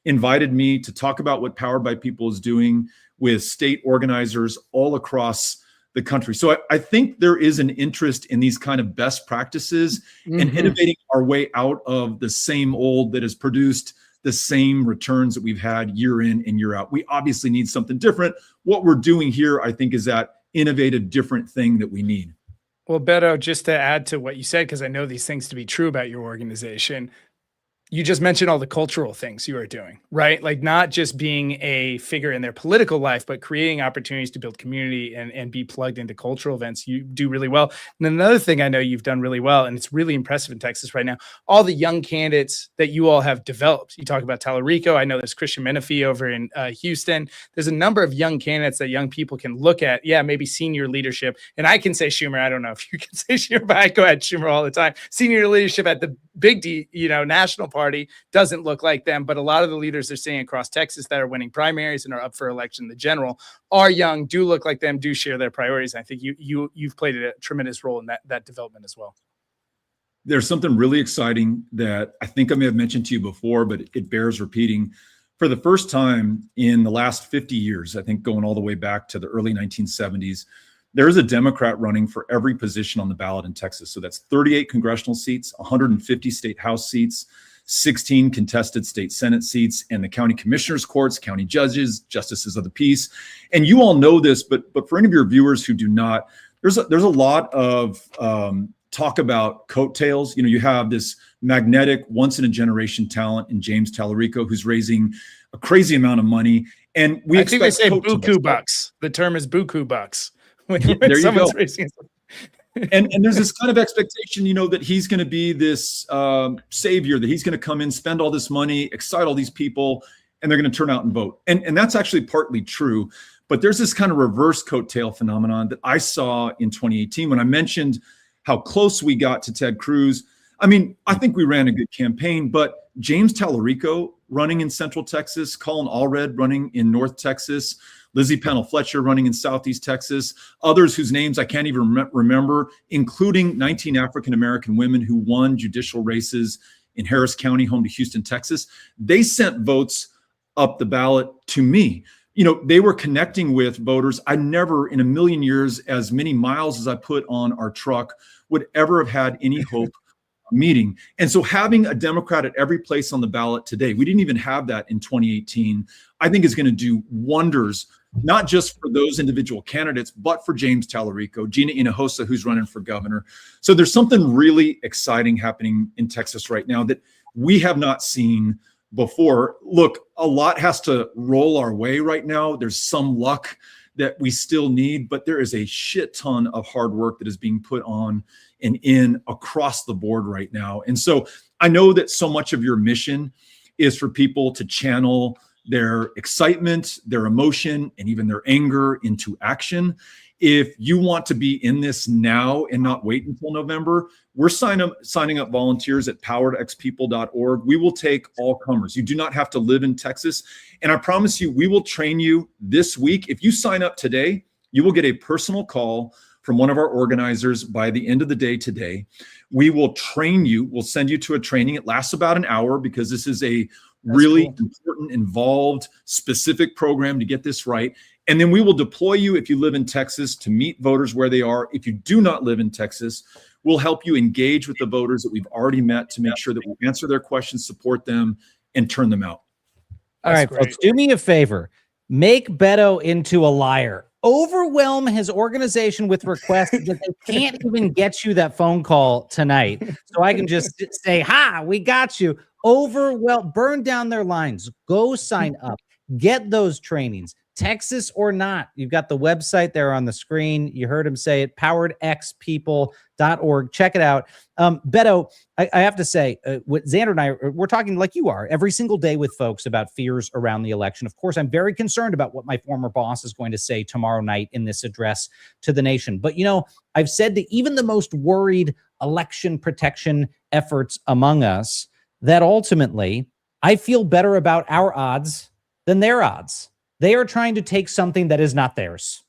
[SPEAKER 6] invited me to talk about what Powered by People is doing with state organizers all across the country. So I think there is an interest in these kind of best practices and innovating our way out of the same old that has produced the same returns that we've had year in and year out. We obviously need something different. What we're doing here, I think, is that innovative, different thing that we need.
[SPEAKER 2] Well, Beto, just to add to what you said, because I know these things to be true about your organization, you just mentioned all the cultural things you are doing, right? Like not just being a figure in their political life, but creating opportunities to build community and be plugged into cultural events. You do really well. And another thing I know you've done really well, and it's really impressive in Texas right now, all the young candidates that you all have developed. You talk about Tallarico. I know there's Christian Menifee over in Houston. There's a number of young candidates that young people can look at. Yeah, maybe senior leadership. And I can say Schumer. I don't know if you can say Schumer, but I go at Schumer all the time. Senior leadership at the big D, national party doesn't look like them, but a lot of the leaders they're seeing across Texas that are winning primaries and are up for election in the general are young, do look like them, do share their priorities. I think you've played a tremendous role in that development as well.
[SPEAKER 6] There's something really exciting that I think I may have mentioned to you before, but it bears repeating. For the first time in the last 50 years, I think going all the way back to the early 1970s, there is a Democrat running for every position on the ballot in Texas. So that's 38 congressional seats, 150 state House seats, 16 contested state Senate seats, and the county commissioners' courts, county judges, justices of the peace. And you all know this, but for any of your viewers who do not, there's a lot of talk about coattails. You have this magnetic, once in a generation talent in James Tallarico, who's raising a crazy amount of money. And I
[SPEAKER 2] think they say buku bucks. The term is buku bucks. When
[SPEAKER 6] there you go. And there's this kind of expectation, that he's going to be this savior, that he's going to come in, spend all this money, excite all these people, and they're going to turn out and vote. And that's actually partly true. But there's this kind of reverse coattail phenomenon that I saw in 2018 when I mentioned how close we got to Ted Cruz. I mean, I think we ran a good campaign, but James Tallarico running in Central Texas, Colin Allred running in North Texas, Lizzie Pennell Fletcher running in Southeast Texas, others whose names I can't even remember, including 19 African-American women who won judicial races in Harris County, home to Houston, Texas. They sent votes up the ballot to me. They were connecting with voters. I never in a million years, as many miles as I put on our truck, would ever have had any hope meeting. And so having a Democrat at every place on the ballot today, we didn't even have that in 2018, I think is going to do wonders, not just for those individual candidates, but for James Tallarico, Gina Hinojosa, who's running for governor. So there's something really exciting happening in Texas right now that we have not seen before. Look, a lot has to roll our way right now. There's some luck that we still need, but there is a shit ton of hard work that is being put on and in across the board right now. And so I know that so much of your mission is for people to channel their excitement, their emotion, and even their anger into action. If you want to be in this now and not wait until November, we're signing up volunteers at poweredxpeople.org. We will take all comers. You do not have to live in Texas. And I promise you, we will train you this week. If you sign up today, you will get a personal call from one of our organizers by the end of the day today. We will train you. We'll send you to a training. It lasts about an hour because this is a really important, involved, specific program to get this right. And then we will deploy you if you live in Texas to meet voters where they are. If you do not live in Texas, we'll help you engage with the voters that we've already met to make sure that we answer their questions, support them, and turn them out.
[SPEAKER 1] All right, folks, do me a favor. Make Beto into a liar. overwhelm his organization with requests that they can't even get you that phone call tonight. So I can just say, ha, we got you. Burn down their lines. Go sign up. Get those trainings. Texas or not. You've got the website there on the screen. You heard him say it, poweredxpeople.org. Check it out. Beto, I have to say, what Xander and I, we're talking like you are every single day with folks about fears around the election. Of course, I'm very concerned about what my former boss is going to say tomorrow night in this address to the nation. But, I've said to even the most worried election protection efforts among us that ultimately I feel better about our odds than their odds. They are trying to take something that is not theirs.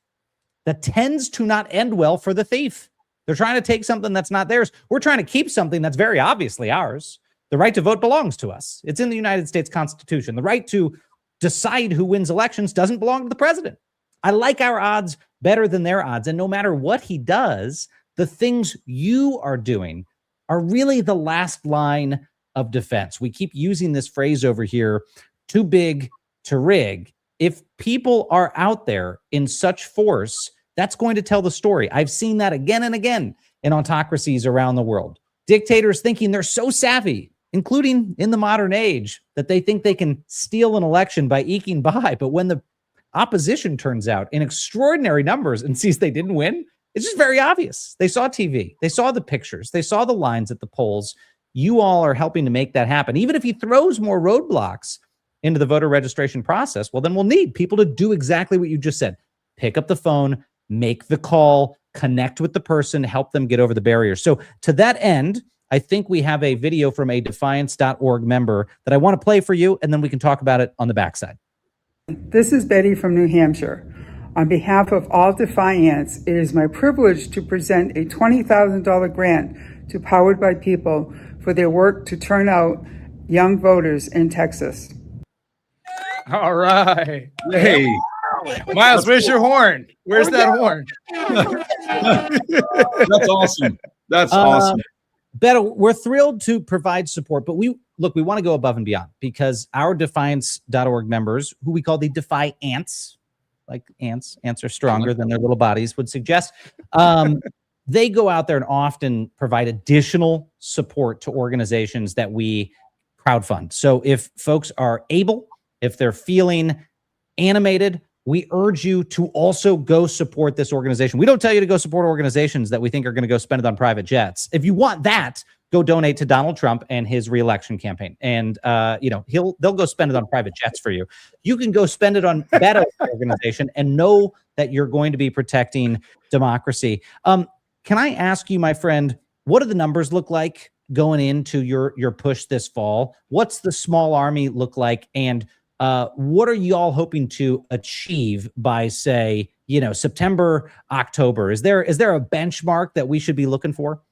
[SPEAKER 1] That tends to not end well for the thief. They're trying to take something that's not theirs. We're trying to keep something that's very obviously ours. The right to vote belongs to us. It's in the United States Constitution. The right to decide who wins elections doesn't belong to the president. I like our odds better than their odds. And no matter what he does, the things you are doing are really the last line of defense. We keep using this phrase over here, too big to rig. If people are out there in such force, that's going to tell the story. I've seen that again and again in autocracies around the world. Dictators thinking they're so savvy, including in the modern age, that they think they can steal an election by eking by. But when the opposition turns out in extraordinary numbers and sees they didn't win, it's just very obvious. They saw TV. They saw the pictures. They saw the lines at the polls. You all are helping to make that happen. Even if he throws more roadblocks into the voter registration process, well, then we'll need people to do exactly what you just said. Pick up the phone, make the call, connect with the person, help them get over the barriers. So to that end, I think we have a video from a defiance.org member that I want to play for you, and then we can talk about it on the backside.
[SPEAKER 7] This is Betty from New Hampshire. On behalf of all Defiance, it is my privilege to present a $20,000 grant to Powered by People for their work to turn out young voters in Texas.
[SPEAKER 2] All right.
[SPEAKER 6] Hey,
[SPEAKER 2] Miles, where's your horn? Where's that horn?
[SPEAKER 6] that's awesome. That's awesome.
[SPEAKER 1] Beto, we're thrilled to provide support, but we want to go above and beyond because our defiance.org members, who we call the Defy Ants, like ants are stronger than their little bodies would suggest. They go out there and often provide additional support to organizations that we crowdfund. So if folks are able, if they're feeling animated, we urge you to also go support this organization. We don't tell you to go support organizations that we think are going to go spend it on private jets. If you want that, go donate to Donald Trump and his reelection campaign. And, they'll go spend it on private jets for you. You can go spend it on that organization and know that you're going to be protecting democracy. Can I ask you, my friend, what do the numbers look like going into your push this fall? What's the small army look like? And what are you all hoping to achieve by, say, September, October? Is there a benchmark that we should be looking for?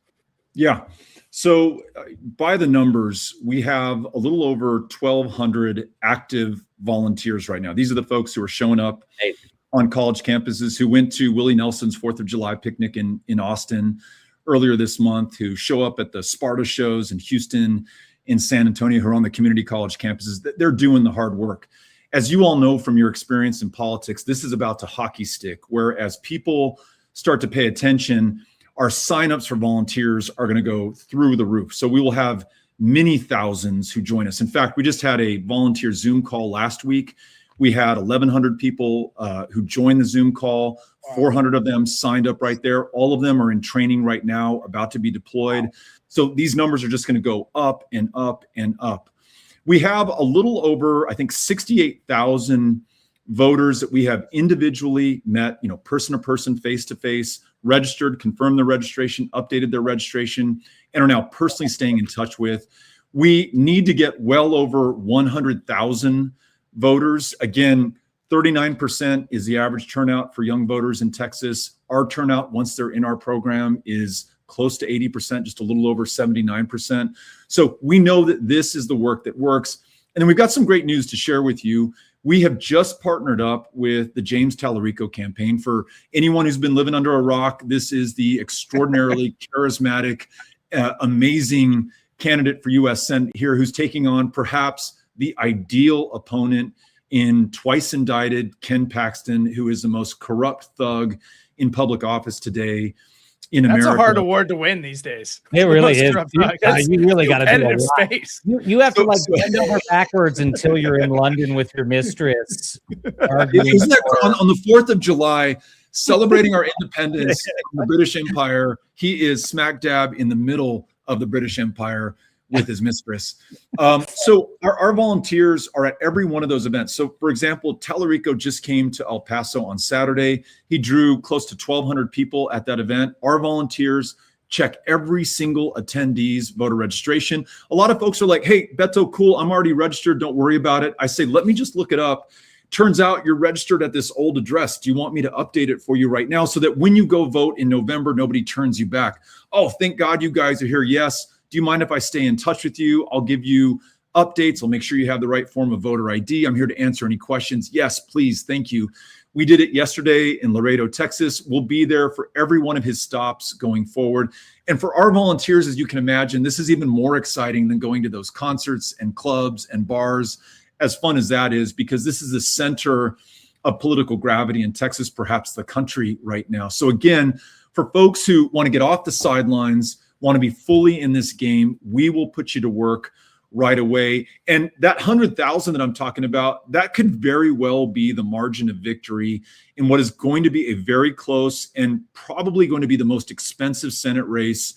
[SPEAKER 6] Yeah. So by the numbers, we have a little over 1,200 active volunteers right now. These are the folks who are showing up on college campuses, who went to Willie Nelson's 4th of July picnic in Austin earlier this month, who show up at the Sparta shows in Houston, in San Antonio, who are on the community college campuses. They're doing the hard work. As you all know from your experience in politics, this is about to hockey stick, where as people start to pay attention, our signups for volunteers are going to go through the roof. So we will have many thousands who join us. In fact, we just had a volunteer Zoom call last week. We had 1,100 people who joined the Zoom call. 400 of them signed up right there. All of them are in training right now, about to be deployed. So these numbers are just going to go up and up and up. We have a little over, I think, 68,000 voters that we have individually met, person to person, face to face, registered, confirmed their registration, updated their registration, and are now personally staying in touch with. We need to get well over 100,000 voters. Again, 39% is the average turnout for young voters in Texas. Our turnout, once they're in our program, is close to 80%, just a little over 79%. So we know that this is the work that works. And then we've got some great news to share with you. We have just partnered up with the James Tallarico campaign. For anyone who's been living under a rock, this is the extraordinarily charismatic, amazing candidate for U.S. Senate here, who's taking on perhaps the ideal opponent in twice indicted Ken Paxton, who is the most corrupt thug in public office today in
[SPEAKER 2] That's
[SPEAKER 6] America.
[SPEAKER 2] a hard award to win these days.
[SPEAKER 1] It really is.
[SPEAKER 2] You
[SPEAKER 1] really got to do a
[SPEAKER 2] competitive
[SPEAKER 1] lot.
[SPEAKER 2] space.
[SPEAKER 1] You have to bend over backwards until you're in London with your mistress.
[SPEAKER 6] Isn't that on the 4th of July, celebrating our independence from the British Empire? He is smack dab in the middle of the British Empire with his mistress. So our volunteers are at every one of those events. So for example, Tallarico just came to El Paso on Saturday. He drew close to 1,200 people at that event. Our volunteers check every single attendee's voter registration. A lot of folks are like, hey, Beto, cool, I'm already registered, don't worry about it. I say, let me just look it up. Turns out you're registered at this old address. Do you want me to update it for you right now so that when you go vote in November, nobody turns you back? Oh, thank God you guys are here. Yes. Do you mind if I stay in touch with you? I'll give you updates. I'll make sure you have the right form of voter ID. I'm here to answer any questions. Yes, please. Thank you. We did it yesterday in Laredo, Texas. We'll be there for every one of his stops going forward. And for our volunteers, as you can imagine, this is even more exciting than going to those concerts and clubs and bars, as fun as that is, because this is the center of political gravity in Texas, perhaps the country right now. So again, for folks who want to get off the sidelines, want to be fully in this game, we will put you to work right away. And that 100,000 that I'm talking about, that could very well be the margin of victory in what is going to be a very close and probably going to be the most expensive Senate race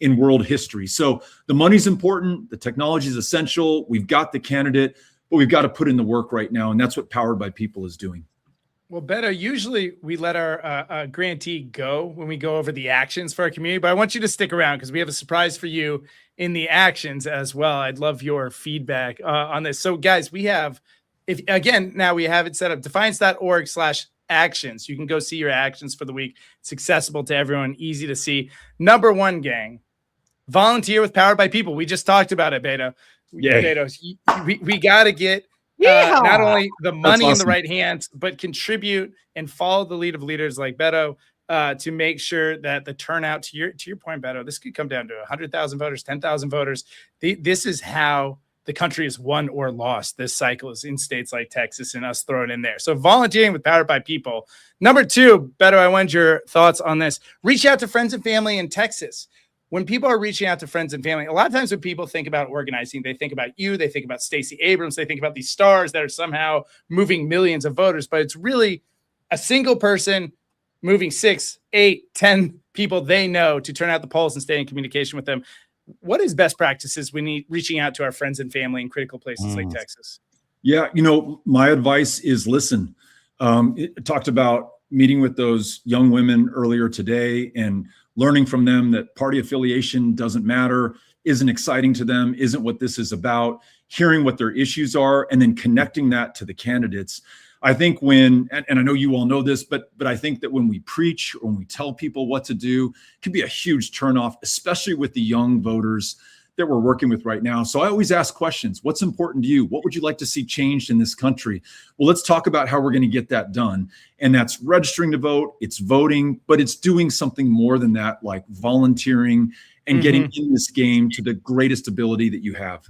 [SPEAKER 6] in world history. So the money's important. The technology is essential. We've got the candidate, but we've got to put in the work right now. And that's what Powered by People is doing.
[SPEAKER 2] Well, Beto, usually we let our grantee go when we go over the actions for our community, but I want you to stick around because we have a surprise for you in the actions as well. I'd love your feedback on this. So guys, we have, now we have it set up, defiance.org/actions. You can go see your actions for the week. It's accessible to everyone, easy to see. Number one, gang, volunteer with Powered by People. We just talked about it, Beto.
[SPEAKER 6] Yeah.
[SPEAKER 2] Beto, we got to get not only the money in the right hands, but contribute and follow the lead of leaders like Beto to make sure that the turnout, to your point, Beto, this could come down to 100,000 voters, 10,000 voters. This is how the country is won or lost. This cycle is in states like Texas and us throwing in there. So volunteering with Powered by People. Number two, Beto, I want your thoughts on this. Reach out to friends and family in Texas. When people are reaching out to friends and family, a lot of times when people think about organizing, they think about you, they think about Stacey Abrams, they think about these stars that are somehow moving millions of voters, but it's really a single person moving 6, 8, 10 people they know to turn out the polls and stay in communication with them. What is best practices we need reaching out to our friends and family in critical places like Texas?
[SPEAKER 6] Yeah, my advice is listen. It talked about meeting with those young women earlier today and learning from them that party affiliation doesn't matter, isn't exciting to them, isn't what this is about, hearing what their issues are, and then connecting that to the candidates. I think and I know you all know this, but I think that when we preach or when we tell people what to do, it can be a huge turnoff, especially with the young voters that we're working with right now. So I always ask questions. What's important to you? What would you like to see changed in this country? Well, let's talk about how we're going to get that done. And that's registering to vote, it's voting, but it's doing something more than that, like volunteering and getting in this game to the greatest ability that you have.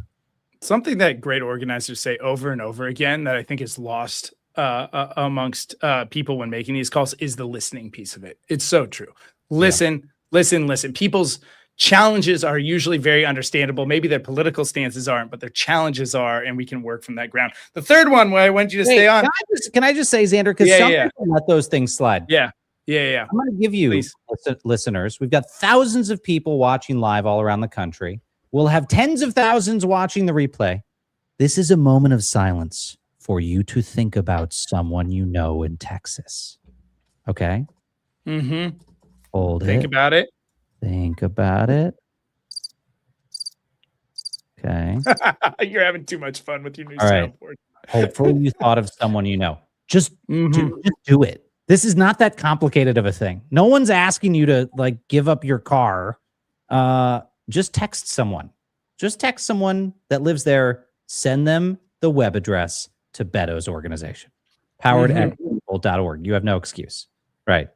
[SPEAKER 2] Something that great organizers say over and over again that I think is lost amongst people when making these calls is the listening piece of it. It's so true. Listen. People's challenges are usually very understandable. Maybe their political stances aren't, but their challenges are, and we can work from that ground. The third one where I want you to stay on.
[SPEAKER 1] Can I just say, Xander, because some people let those things slide.
[SPEAKER 2] Yeah.
[SPEAKER 1] I'm going to give you, listeners, we've got thousands of people watching live all around the country. We'll have tens of thousands watching the replay. This is a moment of silence for you to think about someone you know in Texas. Okay? Hold it.
[SPEAKER 2] Think about it.
[SPEAKER 1] Think about it. Okay.
[SPEAKER 2] You're having too much fun with your new
[SPEAKER 1] Right.
[SPEAKER 2] soundboard.
[SPEAKER 1] Hopefully you thought of someone you know. Just do it. This is not that complicated of a thing. No one's asking you to give up your car. Just text someone. Just text someone that lives there. Send them the web address to Beto's organization. powered@people.org. You have no excuse. Right.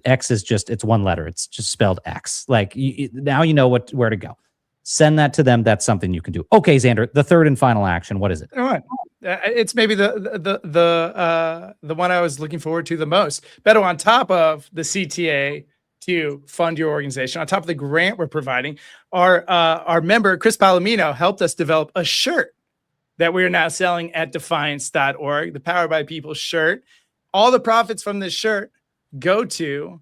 [SPEAKER 1] X is it's one letter. It's just spelled X. Now you know where to go. Send that to them. That's something you can do. Okay, Xander, the third and final action. What is it?
[SPEAKER 2] All right. It's maybe the one I was looking forward to the most. Beto, on top of the CTA to fund your organization, on top of the grant we're providing, our member Chris Palomino helped us develop a shirt that we are now selling at defiance.org, the Powered by People shirt. All the profits from this shirt go to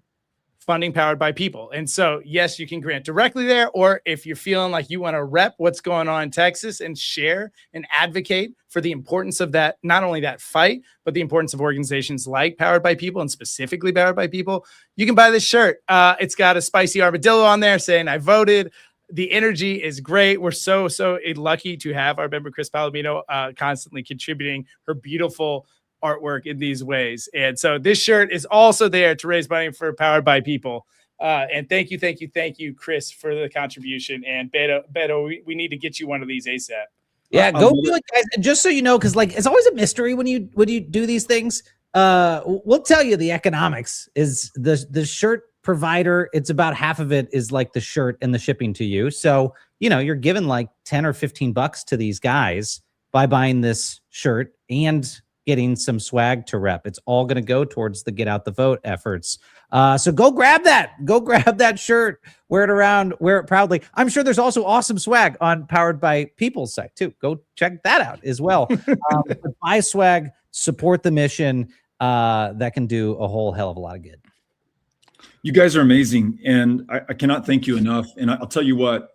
[SPEAKER 2] funding Powered by People. And so, yes, you can grant directly there, or if you're feeling like you want to rep what's going on in Texas and share and advocate for the importance of that, not only that fight, but the importance of organizations like Powered by People and specifically Powered by People, you can buy this shirt. It's got a spicy armadillo on there saying, I voted. The energy is great. We're so lucky to have our member, Chris Palomino, constantly contributing her beautiful artwork in these ways. And so this shirt is also there to raise money for Powered by People. And thank you, Chris, for the contribution. And Beto, we need to get you one of these ASAP.
[SPEAKER 1] Yeah, go do it, guys. Just so you know, because like it's always a mystery when you do these things. We'll tell you the economics is the shirt provider. It's about half of it is like the shirt and the shipping to you. So you're giving like $10 or $15 to these guys by buying this shirt and getting some swag to rep. It's all going to go towards the get out the vote efforts. So go grab that shirt, wear it around, wear it proudly. I'm sure there's also awesome swag on Powered by People's site too. Go check that out as well. Buy swag, support the mission. That can do a whole hell of a lot of good.
[SPEAKER 6] You guys are amazing, and I cannot thank you enough. And I'll tell you what,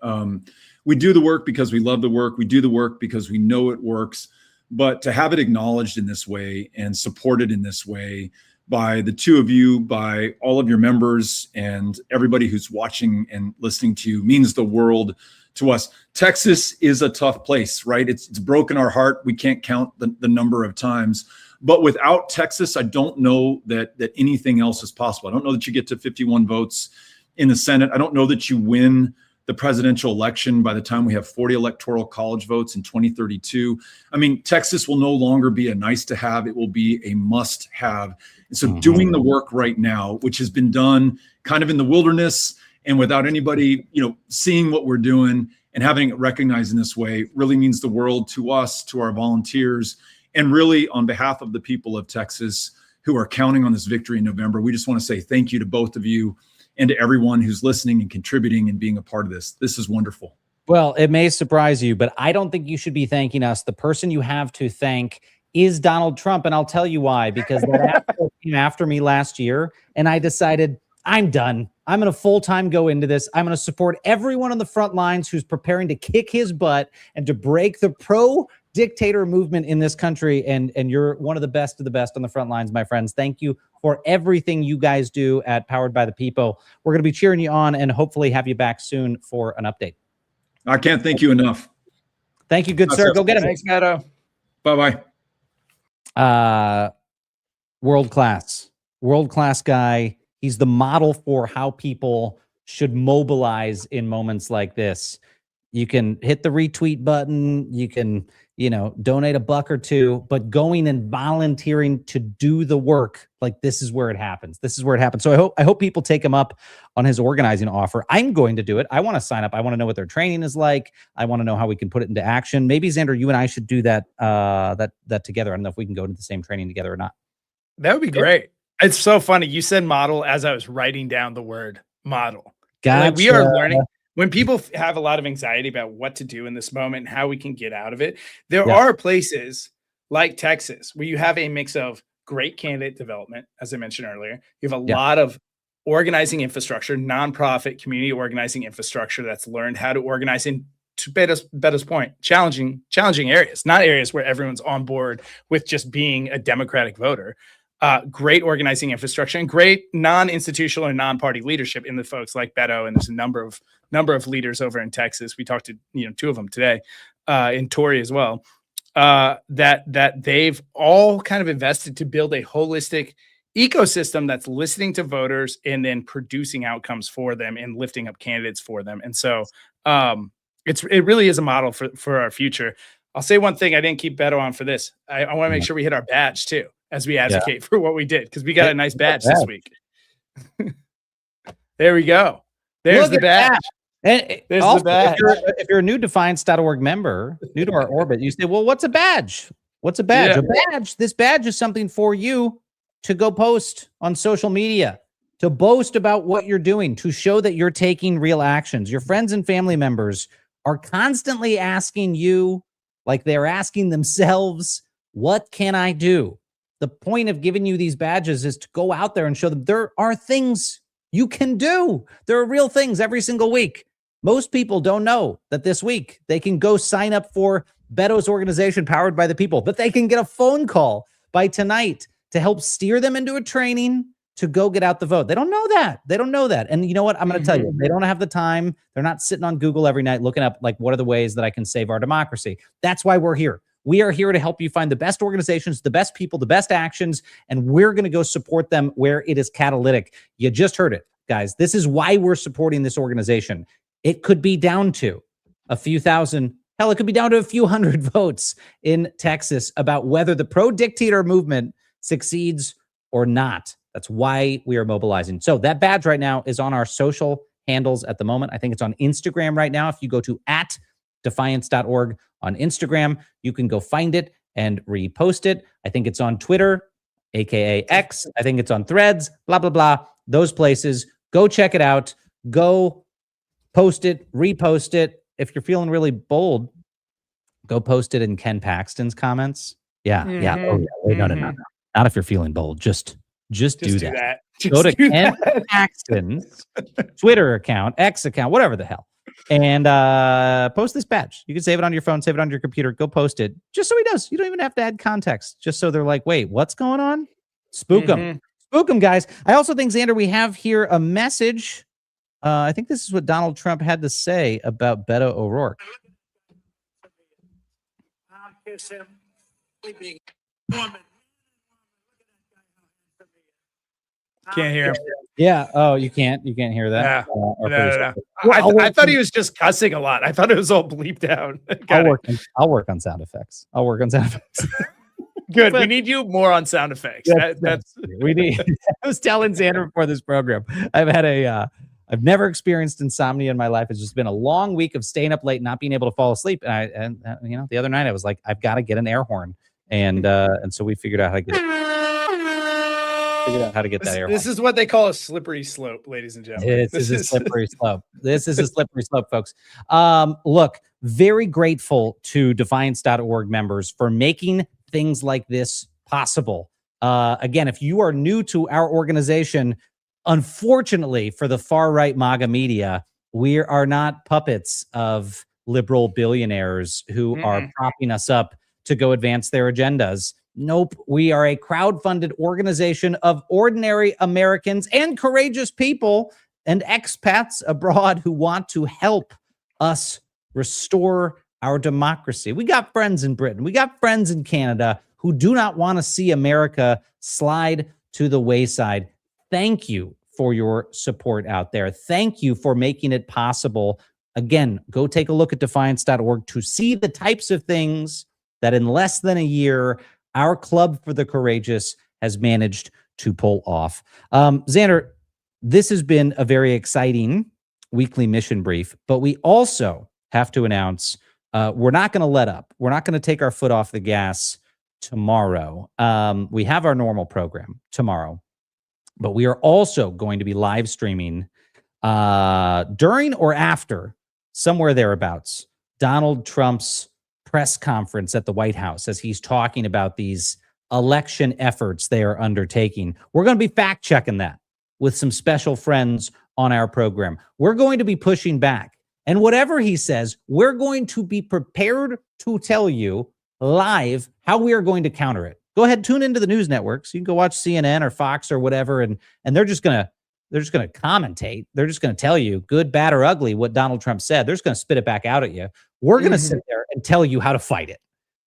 [SPEAKER 6] we do the work because we love the work. We do the work because we know it works. But to have it acknowledged in this way and supported in this way by the two of you, by all of your members and everybody who's watching and listening to you means the world to us. Texas is a tough place, right? It's broken our heart. We can't count the number of times. But without Texas, I don't know that anything else is possible. I don't know that you get to 51 votes in the Senate. I don't know that you win the presidential election by the time we have 40 electoral college votes in 2032. I mean, Texas will no longer be a nice to have. It will be a must have. And so doing the work right now, which has been done kind of in the wilderness and without anybody, seeing what we're doing and having it recognized in this way really means the world to us, to our volunteers, and really on behalf of the people of Texas who are counting on this victory in November. We just want to say thank you to both of you and to everyone who's listening and contributing and being a part of this. This is wonderful.
[SPEAKER 1] Well, it may surprise you, but I don't think you should be thanking us. The person you have to thank is Donald Trump. And I'll tell you why, because that came after me last year. And I decided I'm done. I'm going to full-time go into this. I'm going to support everyone on the front lines who's preparing to kick his butt and to break the pro-dictator movement in this country. And you're one of the best on the front lines, my friends. Thank you for everything you guys do at Powered by the People. We're going to be cheering you on and hopefully have you back soon for an update.
[SPEAKER 6] I can't thank you enough.
[SPEAKER 1] Thank you, good sir. Go get him.
[SPEAKER 2] Thanks, Beto.
[SPEAKER 6] Bye-bye.
[SPEAKER 1] World class guy. He's the model for how people should mobilize in moments like this. You can hit the retweet button. You can, donate $1 or $2, but going and volunteering to do the work, like this is where it happens. So I hope people take him up on his organizing offer. I'm going to do it. I want to sign up. I want to know what their training is like. I want to know how we can put it into action. Maybe Xander, you and I should do that, that together. I don't know if we can go into the same training together or not.
[SPEAKER 2] That would be great. It's so funny. You said model as I was writing down the word model.
[SPEAKER 1] Gotcha.
[SPEAKER 2] Like we are learning. When people have a lot of anxiety about what to do in this moment and how we can get out of it, there are places like Texas where you have a mix of great candidate development, as I mentioned earlier. You have a lot of organizing infrastructure, nonprofit community organizing infrastructure that's learned how to organize in, to Beta's point, challenging areas, not areas where everyone's on board with just being a Democratic voter. Great organizing infrastructure and great non-institutional and non-party leadership in the folks like Beto, and there's a number of leaders over in Texas. We talked to two of them today, in Tory as well. That they've all kind of invested to build a holistic ecosystem that's listening to voters and then producing outcomes for them and lifting up candidates for them. And so it really is a model for our future. I'll say one thing. I didn't keep Beto on for this. I want to make sure we hit our badge too, as we advocate for what we did, because we got a nice badge this week. There we go. There's the badge.
[SPEAKER 1] And there's also, the badge. If you're a new Defiance.org member, new to our orbit, you say, well, what's a badge? What's a badge?
[SPEAKER 2] Yeah.
[SPEAKER 1] A badge. This badge is something for you to go post on social media, to boast about what you're doing, to show that you're taking real actions. Your friends and family members are constantly asking you, like they're asking themselves, what can I do? The point of giving you these badges is to go out there and show them there are things you can do. There are real things every single week. Most people don't know that this week they can go sign up for Beto's organization, Powered by the People, that they can get a phone call by tonight to help steer them into a training to go get out the vote. They don't know that. They don't know that. And you know what? I'm going to tell you, they don't have the time. They're not sitting on Google every night looking up, like, what are the ways that I can save our democracy? That's why we're here. We are here to help you find the best organizations, the best people, the best actions, and we're going to go support them where it is catalytic. You just heard it, guys. This is why we're supporting this organization. It could be down to a few thousand, hell, it could be down to a few hundred votes in Texas about whether the pro-dictator movement succeeds or not. That's why we are mobilizing. So that badge right now is on our social handles at the moment. I think it's on Instagram right now. If you go to @defiance.org on Instagram, you can go find it and repost it. I think it's on Twitter, aka X. I think it's on Threads, blah, blah, blah. Those places. Go check it out. Go post it, repost it. If you're feeling really bold, go post it in Ken Paxton's comments. Yeah. Oh, yeah. Wait, no. Not if you're feeling bold. Just do that. Go to Ken Paxton's Twitter account, X account, whatever the hell, and post this badge. You can save it on your phone, save it on your computer. Go post it, just so he knows. You don't even have to add context. Just so they're like, wait, what's going on? Spook them, guys. I also think, Xander, we have here a message. I think this is what Donald Trump had to say about Beto O'Rourke.
[SPEAKER 2] Can't hear him.
[SPEAKER 1] Yeah. Oh, you can't hear that.
[SPEAKER 2] Yeah. I thought he was just cussing a lot. I thought it was all bleeped out.
[SPEAKER 1] I'll work on sound effects.
[SPEAKER 2] Good. We need you more on sound effects.
[SPEAKER 1] We need. I was telling Xander before this program, I've never experienced insomnia in my life. It's just been a long week of staying up late, not being able to fall asleep. And the other night I was like, I've got to get an air horn, and so we figured out how to get that air horn.
[SPEAKER 2] This is what they call a slippery slope, ladies and gentlemen.
[SPEAKER 1] This is a slippery slope. This is a slippery slope, folks. Look, very grateful to Defiance.org members for making things like this possible. Again, if you are new to our organization, unfortunately for the far-right MAGA media, we are not puppets of liberal billionaires who are propping us up to go advance their agendas. Nope. We are a crowd-funded organization of ordinary Americans and courageous people and expats abroad who want to help us restore our democracy. We got friends in Britain. We got friends in Canada who do not want to see America slide to the wayside. Thank you for your support out there. Thank you for making it possible. Again, go take a look at defiance.org to see the types of things that in less than a year, our Club for the Courageous has managed to pull off. Xander, this has been a very exciting weekly mission brief, but we also have to announce we're not going to let up. We're not going to take our foot off the gas tomorrow. We have our normal program tomorrow, but we are also going to be live streaming during or after, somewhere thereabouts, Donald Trump's press conference at the White House as he's talking about these election efforts they are undertaking. We're going to be fact-checking that with some special friends on our program. We're going to be pushing back. And whatever he says, we're going to be prepared to tell you live how we are going to counter it. Go ahead, tune into the news networks. You can go watch CNN or Fox or whatever, and they're just going to commentate. They're just going to tell you, good, bad, or ugly, what Donald Trump said. They're just going to spit it back out at you. We're going to sit there and tell you how to fight it,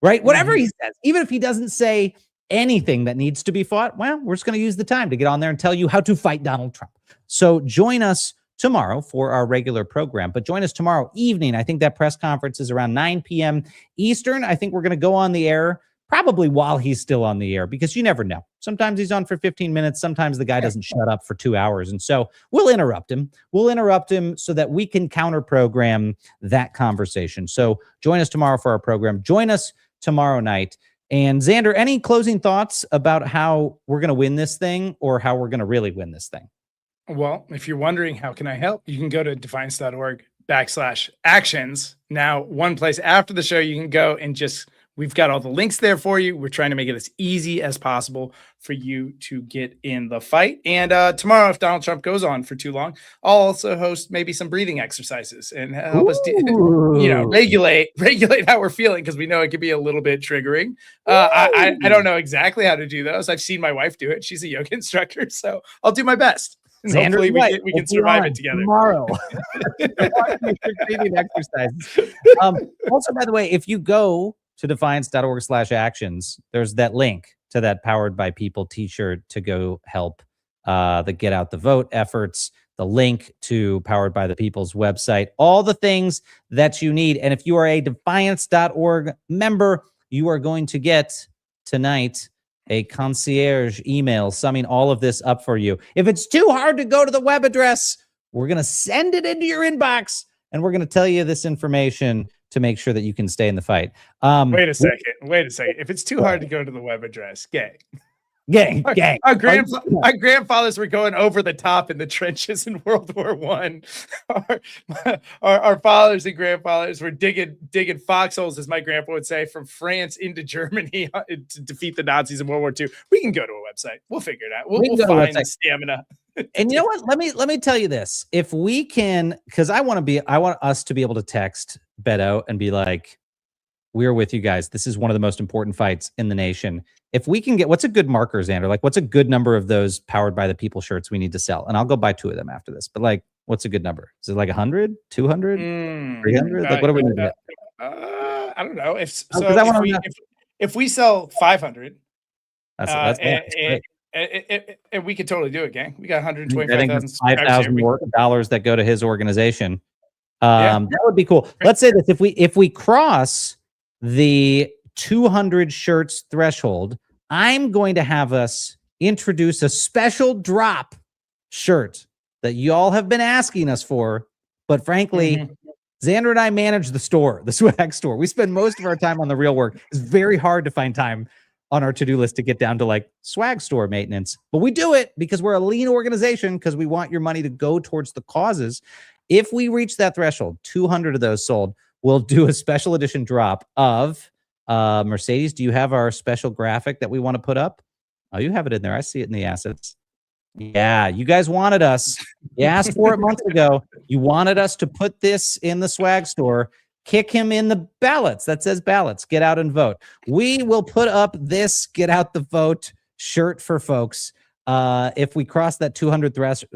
[SPEAKER 1] right? Whatever he says, even if he doesn't say anything that needs to be fought, well, we're just going to use the time to get on there and tell you how to fight Donald Trump. So join us tomorrow for our regular program, but join us tomorrow evening. I think that press conference is around 9 p.m. Eastern. I think we're going to go on the air probably while he's still on the air, because you never know. Sometimes he's on for 15 minutes. Sometimes the guy doesn't shut up for 2 hours. And so we'll interrupt him. We'll interrupt him so that we can counter program that conversation. So join us tomorrow for our program. Join us tomorrow night. And Xander, any closing thoughts about how we're going to win this thing or how we're going to really win this thing?
[SPEAKER 2] Well, if you're wondering how can I help, you can go to defiance.org/actions. Now, one place after the show, you can go and we've got all the links there for you. We're trying to make it as easy as possible for you to get in the fight. And tomorrow, if Donald Trump goes on for too long, I'll also host maybe some breathing exercises and help us, regulate how we're feeling, because we know it can be a little bit triggering. I don't know exactly how to do those. I've seen my wife do it. She's a yoga instructor, so I'll do my best. And hopefully we can survive it together
[SPEAKER 1] tomorrow. Breathing exercises. Also, by the way, if you go to defiance.org/actions, there's that link to that Powered by People t-shirt to go help the Get Out the Vote efforts, the link to Powered by the People's website, all the things that you need. And if you are a defiance.org member, you are going to get tonight a concierge email summing all of this up for you. If it's too hard to go to the web address, we're going to send it into your inbox, and we're going to tell you this information to make sure that you can stay in the fight.
[SPEAKER 2] Wait a second. If it's too hard to go to the web address, gang. Our grandfathers were going over the top in the trenches in World War I. Our fathers and grandfathers were digging foxholes, as my grandpa would say, from France into Germany to defeat the Nazis in World War II. We can go to a website. We'll figure it out. We'll find the stamina.
[SPEAKER 1] And you know what? Let me tell you this. If we can, because I want us to be able to text Beto and be like, we're with you guys. This is one of the most important fights in the nation. If we can get, what's a good marker, Xander? Like, what's a good number of those Powered by the People shirts we need to sell? And I'll go buy 2 of them after this. But like, what's a good number? Is it like 100, 200, 300? Like, what do we need to get?
[SPEAKER 2] I don't know. If we sell 500,
[SPEAKER 1] that's great.
[SPEAKER 2] And we could totally do it, gang. We got
[SPEAKER 1] 125,000 $5,000 that go to his organization. That would be cool. Let's say this: if we cross the 200 shirts threshold, I'm going to have us introduce a special drop shirt that y'all have been asking us for. But frankly, Xander and I manage the store, the swag store. We spend most of our time on the real work. It's very hard to find time on our to-do list to get down to like swag store maintenance. But we do it because we're a lean organization, because we want your money to go towards the causes. If we reach that threshold, 200 of those sold, we'll do a special edition drop of Mercedes. Do you have our special graphic that we want to put up? Oh, you have it in there. I see it in the assets. Yeah, you guys wanted us. You asked for it months ago. You wanted us to put this in the swag store. Kick him in the ballots. That says ballots. Get out and vote. We will put up this Get Out the Vote shirt for folks. If we cross that 200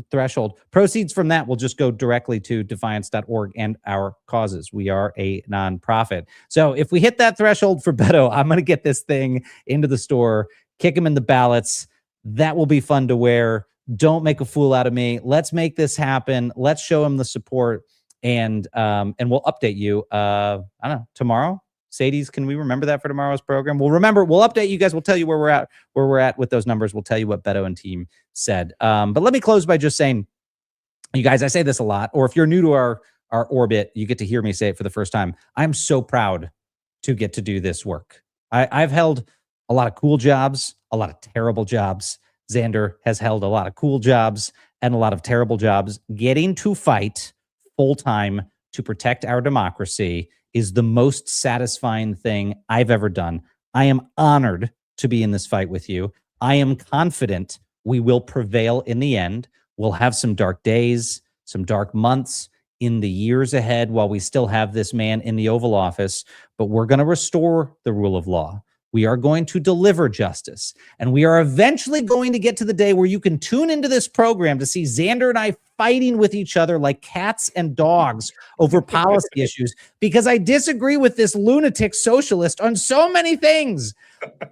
[SPEAKER 1] threshold, proceeds from that will just go directly to defiance.org and our causes. We are a nonprofit. So if we hit that threshold for Beto, I'm going to get this thing into the store, kick him in the ballots. That will be fun to wear. Don't make a fool out of me. Let's make this happen. Let's show him the support, and we'll update you. I don't know, tomorrow. Sadie's, can we remember that for tomorrow's program? We'll update you guys. We'll tell you where we're at with those numbers. We'll tell you what Beto and team said. But let me close by just saying, you guys, I say this a lot, or if you're new to our orbit, you get to hear me say it for the first time. I'm so proud to get to do this work. I've held a lot of cool jobs, a lot of terrible jobs. Xander has held a lot of cool jobs and a lot of terrible jobs. Getting to fight full-time to protect our democracy is the most satisfying thing I've ever done. I am honored to be in this fight with you. I am confident we will prevail in the end. We'll have some dark days, some dark months in the years ahead while we still have this man in the Oval Office, but we're going to restore the rule of law. We are going to deliver justice, and we are eventually going to get to the day where you can tune into this program to see Xander and I fighting with each other like cats and dogs over policy issues, because I disagree with this lunatic socialist on so many things.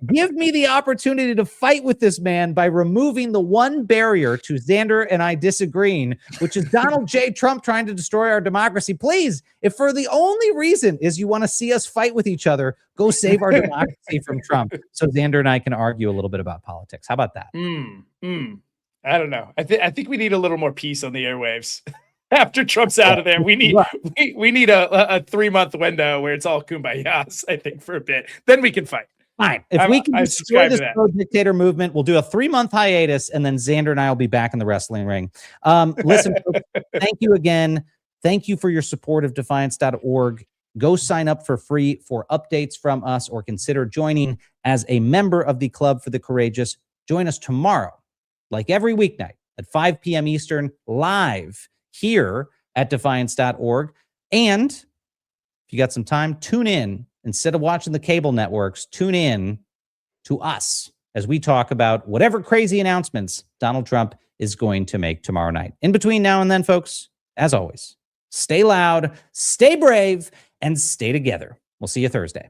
[SPEAKER 1] Give me the opportunity to fight with this man by removing the one barrier to Xander and I disagreeing, which is Donald J. Trump trying to destroy our democracy. Please, if for the only reason is you want to see us fight with each other, go save our democracy from Trump so Xander and I can argue a little bit about politics. How about that?
[SPEAKER 2] I don't know. I think we need a little more peace on the airwaves. After Trump's out of there, we need a 3-month window where it's all kumbayas, I think, for a bit. Then we can fight.
[SPEAKER 1] Fine. If we can
[SPEAKER 2] I
[SPEAKER 1] destroy
[SPEAKER 2] subscribe to
[SPEAKER 1] this
[SPEAKER 2] that.
[SPEAKER 1] pro-dictator movement, we'll do a 3-month hiatus, and then Xander and I will be back in the wrestling ring. Listen, folks, thank you again. Thank you for your support of defiance.org. Go sign up for free for updates from us, or consider joining as a member of the Club for the Courageous. Join us tomorrow, like every weeknight at 5 p.m. Eastern, live here at defiance.org. And if you got some time, tune in. Instead of watching the cable networks, tune in to us as we talk about whatever crazy announcements Donald Trump is going to make tomorrow night. In between now and then, folks, as always, stay loud, stay brave, and stay together. We'll see you Thursday.